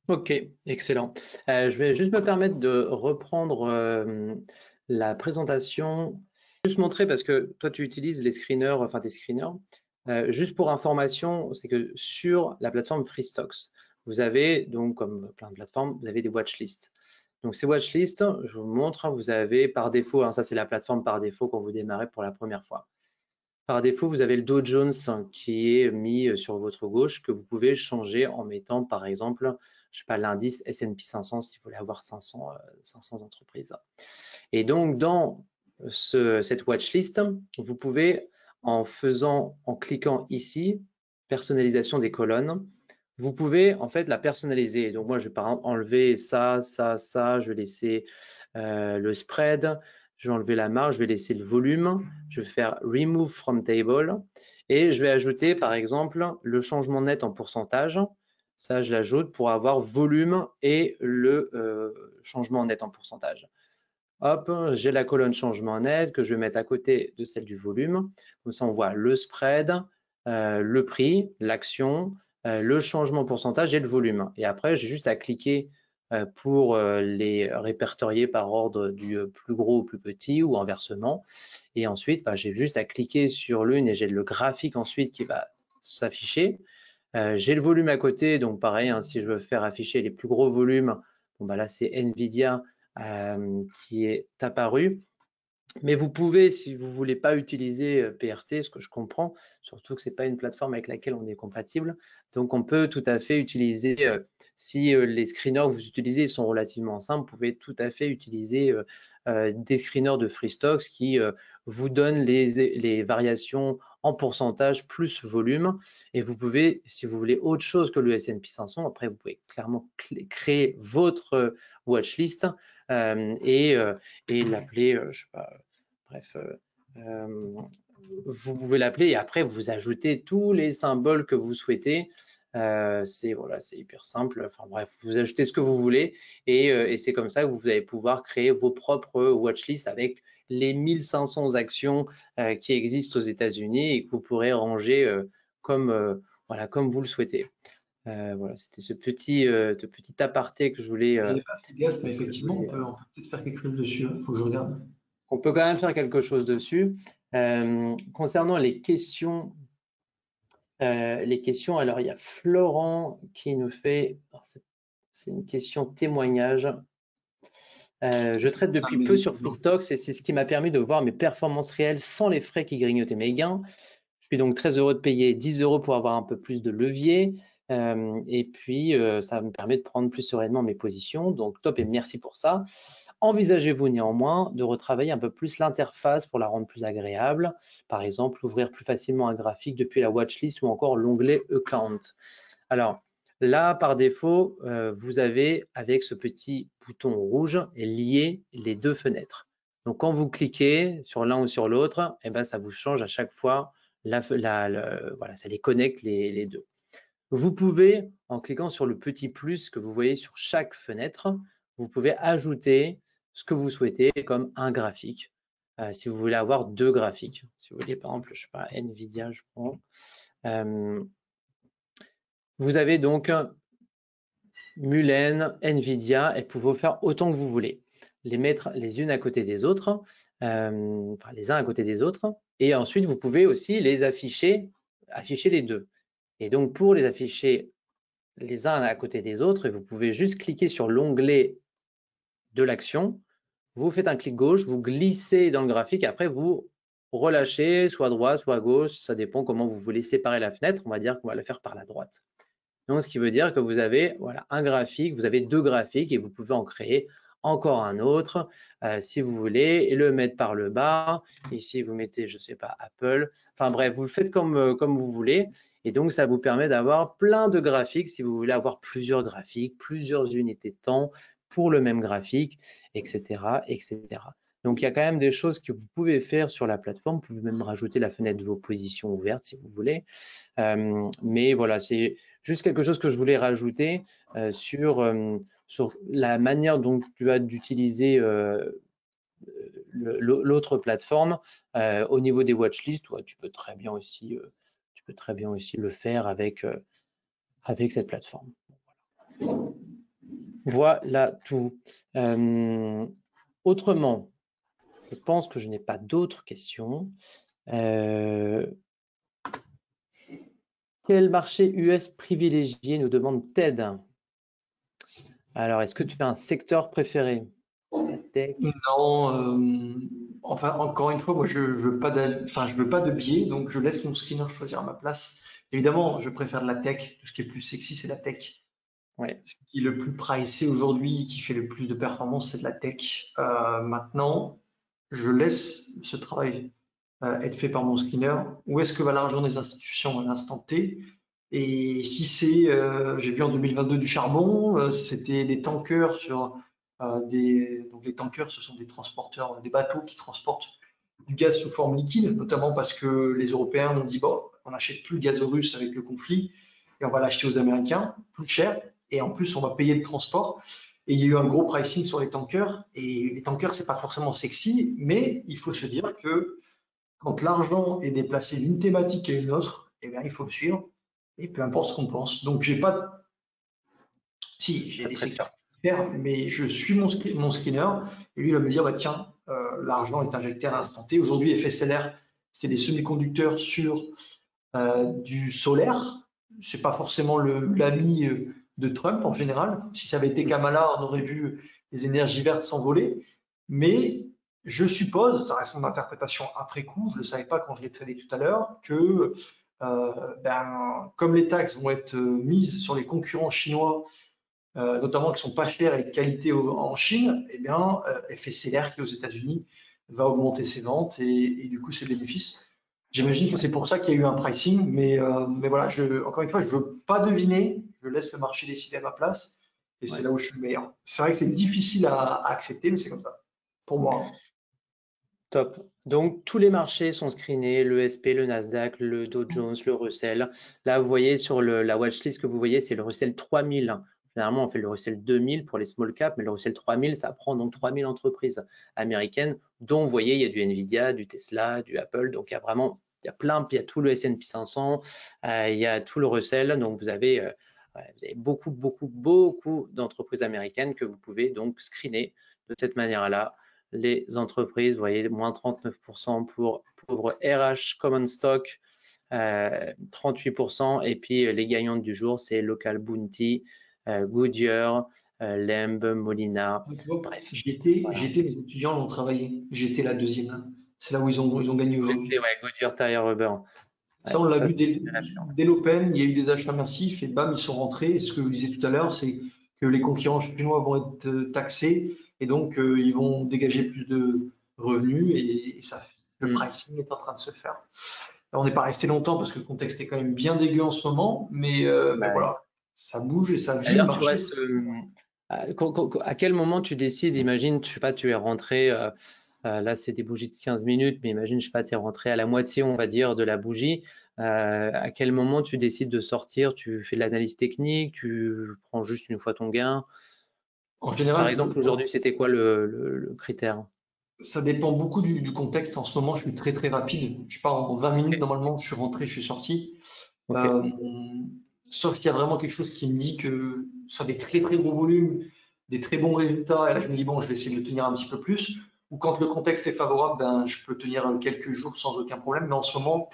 Ok, excellent. Je vais juste me permettre de reprendre la présentation. Juste montrer, parce que toi, tu utilises les screeners, enfin tes screeners. Juste pour information, c'est que sur la plateforme FreeStocks, vous avez, donc comme plein de plateformes, vous avez des watchlists. Donc ces watchlists, je vous montre, vous avez par défaut, hein, ça c'est la plateforme par défaut quand vous démarrez pour la première fois. Par défaut, vous avez le Dow Jones qui est mis sur votre gauche, que vous pouvez changer en mettant par exemple, je sais pas, l'indice S&P 500 si vous voulez avoir 500 entreprises. Et donc dans cette watchlist, vous pouvez en cliquant ici, personnalisation des colonnes, vous pouvez en fait la personnaliser. Donc moi je vais par exemple enlever ça, je vais laisser le spread, je vais enlever la marge, je vais laisser le volume, je vais faire remove from table et je vais ajouter par exemple le changement net en pourcentage. Ça je l'ajoute pour avoir volume et le changement net en pourcentage. Hop, j'ai la colonne changement net que je vais mettre à côté de celle du volume. Comme ça, on voit le spread, le prix, l'action, le changement pourcentage et le volume. Et après, j'ai juste à cliquer pour les répertorier par ordre du plus gros au plus petit ou inversement. Et ensuite, j'ai juste à cliquer sur l'une et j'ai le graphique ensuite qui va s'afficher. J'ai le volume à côté, donc pareil, hein, si je veux faire afficher les plus gros volumes, bon, là c'est Nvidia qui est apparu. Mais vous pouvez, si vous ne voulez pas utiliser PRT, ce que je comprends, surtout que ce n'est pas une plateforme avec laquelle on est compatible, donc on peut tout à fait utiliser, si les screeners que vous utilisez sont relativement simples, vous pouvez tout à fait utiliser des screeners de FreeStocks qui vous donnent les variations en pourcentage plus volume. Et vous pouvez, si vous voulez autre chose que le S&P 500, après vous pouvez clairement créer votre watchlist et l'appeler, je sais pas, bref, vous pouvez l'appeler et après vous ajoutez tous les symboles que vous souhaitez. C'est voilà, c'est hyper simple. Enfin bref, vous ajoutez ce que vous voulez et c'est comme ça que vous allez pouvoir créer vos propres watchlists avec les 1500 actions qui existent aux États-Unis et que vous pourrez ranger comme voilà, comme vous le souhaitez. Voilà, c'était ce petit aparté que je voulais. J'avais pas fait gaffe, mais effectivement, on peut peut-être faire quelque chose dessus. Il faut que je regarde. On peut quand même faire quelque chose dessus. Concernant les questions, alors il y a Florent qui nous fait, c'est une question témoignage. Je traite depuis peu sur FreeStocks et c'est ce qui m'a permis de voir mes performances réelles sans les frais qui grignotaient mes gains. Je suis donc très heureux de payer 10 € pour avoir un peu plus de levier. Et puis, ça me permet de prendre plus sereinement mes positions. Donc, top et merci pour ça. Envisagez-vous néanmoins de retravailler un peu plus l'interface pour la rendre plus agréable? Par exemple, ouvrir plus facilement un graphique depuis la watchlist ou encore l'onglet Account. Alors, là, par défaut, vous avez, avec ce petit bouton rouge, lié les deux fenêtres. Donc, quand vous cliquez sur l'un ou sur l'autre, eh ben, ça vous change à chaque fois, voilà, ça les connecte les deux. Vous pouvez, en cliquant sur le petit plus que vous voyez sur chaque fenêtre, vous pouvez ajouter ce que vous souhaitez comme un graphique. Si vous voulez avoir deux graphiques, si vous voulez par exemple, je sais pas, Nvidia, je prends. Vous avez donc Mulen, Nvidia, et vous pouvez faire autant que vous voulez. Les mettre les unes à côté des autres, enfin les uns à côté des autres, et ensuite vous pouvez aussi les afficher les deux. Et donc pour les afficher les uns à côté des autres, vous pouvez juste cliquer sur l'onglet de l'action, vous faites un clic gauche, vous glissez dans le graphique, après vous relâchez, soit à droite, soit à gauche, ça dépend comment vous voulez séparer la fenêtre, on va dire qu'on va la faire par la droite. Donc, ce qui veut dire que vous avez voilà, un graphique, vous avez deux graphiques et vous pouvez en créer encore un autre si vous voulez et le mettre par le bas. Ici, vous mettez, je ne sais pas, Apple. Enfin bref, vous le faites comme vous voulez. Et donc, ça vous permet d'avoir plein de graphiques si vous voulez avoir plusieurs graphiques, plusieurs unités de temps pour le même graphique, etc., etc. Donc, il y a quand même des choses que vous pouvez faire sur la plateforme. Vous pouvez même rajouter la fenêtre de vos positions ouvertes si vous voulez. Mais voilà, c'est juste quelque chose que je voulais rajouter sur la manière dont tu as d'utiliser l'autre plateforme. Au niveau des watchlists, toi, tu peux très bien aussi le faire avec cette plateforme. Voilà tout. Autrement, je pense que je n'ai pas d'autres questions. Quel marché US privilégié, nous demande Ted. Alors, est-ce que tu as un secteur préféré? La tech? Non, enfin, encore une fois, moi, je veux pas je veux pas de biais, donc je laisse mon skinner choisir à ma place. Évidemment, je préfère de la tech. Tout ce qui est plus sexy, c'est la tech. Ouais. Ce qui est le plus pricé aujourd'hui, qui fait le plus de performance, c'est de la tech. Maintenant, je laisse ce travail être fait par mon skinner. Où est-ce que va l'argent des institutions à l'instant T? Et si c'est, j'ai vu en 2022 du charbon, c'était des tankers sur donc les tankers, ce sont des transporteurs, des bateaux qui transportent du gaz sous forme liquide, notamment parce que les Européens ont dit bon, on n'achète plus le gaz russe avec le conflit et on va l'acheter aux Américains plus cher et en plus on va payer le transport. Et il y a eu un gros pricing sur les tankers et les tankers c'est pas forcément sexy, mais il faut se dire que quand l'argent est déplacé d'une thématique à une autre, eh bien, il faut le suivre et peu importe ce qu'on pense. Donc j'ai pas, si j'ai des secteurs clairs, mais je suis mon skinner et lui il va me dire bah, tiens, l'argent est injecté à l'instant T. Aujourd'hui, FSLR, c'est des semi-conducteurs sur du solaire. C'est pas forcément l'ami de Trump en général. Si ça avait été Kamala, on aurait vu les énergies vertes s'envoler. Mais je suppose, ça reste mon interprétation après coup, je ne le savais pas quand je l'ai tradé tout à l'heure, que comme les taxes vont être mises sur les concurrents chinois, notamment qui sont pas chers et de qualité en Chine, eh bien, FSLR qui est aux États-Unis va augmenter ses ventes et du coup ses bénéfices. J'imagine que c'est pour ça qu'il y a eu un pricing, mais voilà, encore une fois, je ne veux pas deviner, je laisse le marché décider à ma place et c'est là où je suis le meilleur. C'est vrai que c'est difficile à accepter, mais c'est comme ça, pour moi. Top. Donc, tous les marchés sont screenés, le SP, le Nasdaq, le Dow Jones, le Russell. Là, vous voyez sur la watchlist que vous voyez, c'est le Russell 3000. Généralement, on fait le Russell 2000 pour les small caps, mais le Russell 3000, ça prend donc 3000 entreprises américaines, dont, vous voyez, il y a du Nvidia, du Tesla, du Apple. Donc, il y a vraiment, il y a plein, il y a tout le S&P 500, il y a tout le Russell. Donc, vous avez beaucoup, beaucoup, beaucoup d'entreprises américaines que vous pouvez donc screener de cette manière-là. Les entreprises, vous voyez, moins 39% pour RH Common Stock, 38%. Et puis les gagnantes du jour, c'est Local Bounty, Goodyear, Lemb, Molina. Bref, voilà. Mes étudiants l'ont travaillé. J'étais la deuxième là. C'est là où ils ont gagné aujourd'hui. Ouais, Goodyear Tire Rubber. Ça, Ouais, on l'a ça, vu c'est intéressant. dès l'Open, il y a eu des achats massifs et bam, ils sont rentrés. Et ce que je disais tout à l'heure, c'est que les concurrents chinois vont être taxés et donc ils vont dégager plus de revenus et ça, le Hmm. pricing est en train de se faire. Alors, on n'est pas resté longtemps parce que le contexte est quand même bien dégueu en ce moment, mais Ouais. voilà, ça bouge et ça vit le D'ailleurs, tu marché. restes. À quel moment tu décides, imagine, je sais pas, tu es rentré. Là, c'est des bougies de 15 minutes, mais imagine, je sais pas, tu es rentré à la moitié, on va dire, de la bougie. À quel moment tu décides de sortir? Tu fais de l'analyse technique, tu prends juste une fois ton gain. En général, Par exemple, aujourd'hui, c'était quoi le critère? ça dépend beaucoup du contexte. En ce moment, je suis très très rapide. Je pars en 20 Ok, minutes, normalement, je suis rentré, je suis sorti. ok. Euh, Sauf qu'il y a vraiment quelque chose qui me dit que sur des très très gros volumes, des très bons résultats, et là je me dis bon, je vais essayer de le tenir un petit peu plus. Ou quand le contexte est favorable, ben, je peux tenir quelques jours sans aucun problème. Mais en ce moment,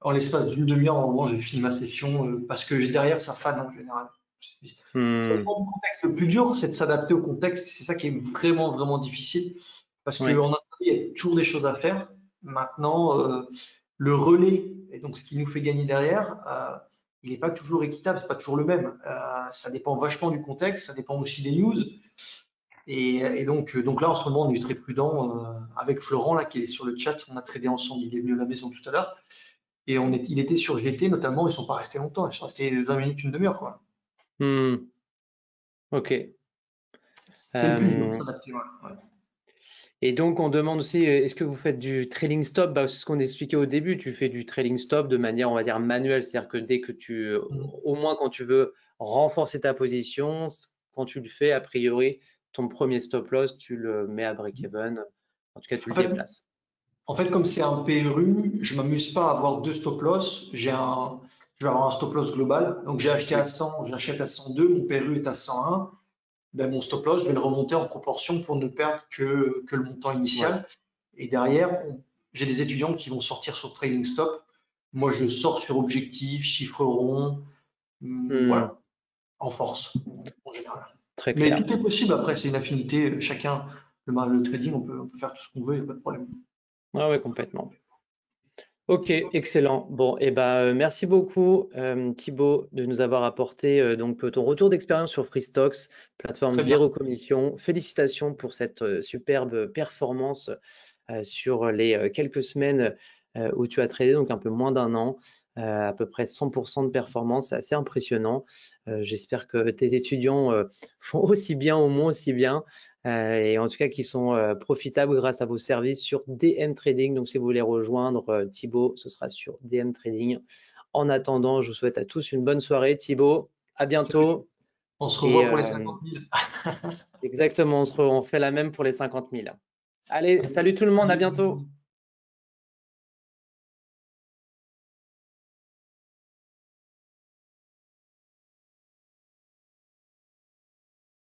en l'espace d'une demi-heure, normalement, j'ai fini ma session parce que derrière, ça fane en général. Ça Hmm, dépend du contexte. Le plus dur, c'est de s'adapter au contexte. C'est ça qui est vraiment vraiment difficile parce ouais. qu'en Italie, il y a toujours des choses à faire. Maintenant, le relais, et donc ce qui nous fait gagner derrière, il n'est pas toujours équitable, c'est pas toujours le même. Ça dépend vachement du contexte, ça dépend aussi des news. Donc là, en ce moment, on est très prudent avec Florent, là, qui est sur le chat. On a tradé ensemble, il est venu à la maison tout à l'heure. Et il était sur GT notamment, ils sont pas restés longtemps, ils sont restés 20 minutes, une demi-heure, quoi. Hmm, ok. C'est le plus dur, Euh, s'adapter, ouais. Ouais. et donc, on demande aussi, est-ce que vous faites du trailing stop? Bah, c'est ce qu'on expliquait au début. Tu fais du trailing stop de manière, on va dire, manuelle. C'est-à-dire que dès que Mhm. au moins quand tu veux renforcer ta position, quand tu le fais, a priori, ton premier stop loss, tu le mets à break-even. En tout cas, tu En le fait, déplaces. comme c'est un PRU, je m'amuse pas à avoir deux stop loss. Je vais avoir un stop loss global. Donc j'ai acheté à Oui. 100, j'achète à 102, mon PRU est à 101. Ben, mon stop loss, je vais le remonter en proportion pour ne perdre que le montant Ouais. initial. Et derrière, j'ai des étudiants qui vont sortir sur trading stop. Moi, je sors sur objectif, chiffre rond, Hmm, voilà, en force, en général. très Mais clair. tout est possible après, c'est une affinité. Chacun, le trading, on peut faire tout ce qu'on veut, il n'y a pas de problème. Ouais, ouais, complètement. Ok, excellent. Bon, et ben, merci beaucoup Thibaut de nous avoir apporté donc ton retour d'expérience sur Freestocks, plateforme Très bien. zéro commission. Félicitations pour cette superbe performance sur les quelques semaines où tu as tradé, donc un peu moins d'un an, à peu près 100% de performance, c'est assez impressionnant. J'espère que tes étudiants font aussi bien, au moins aussi bien, et en tout cas qui sont profitables grâce à vos services sur DM Trading. Donc si vous voulez rejoindre Thibaut, ce sera sur DM Trading. En attendant, je vous souhaite à tous une bonne soirée. Thibaut, à bientôt. On se Et revoit pour les 50 000. exactement, on fait la même pour les 50 000. Allez, salut tout le monde, à bientôt.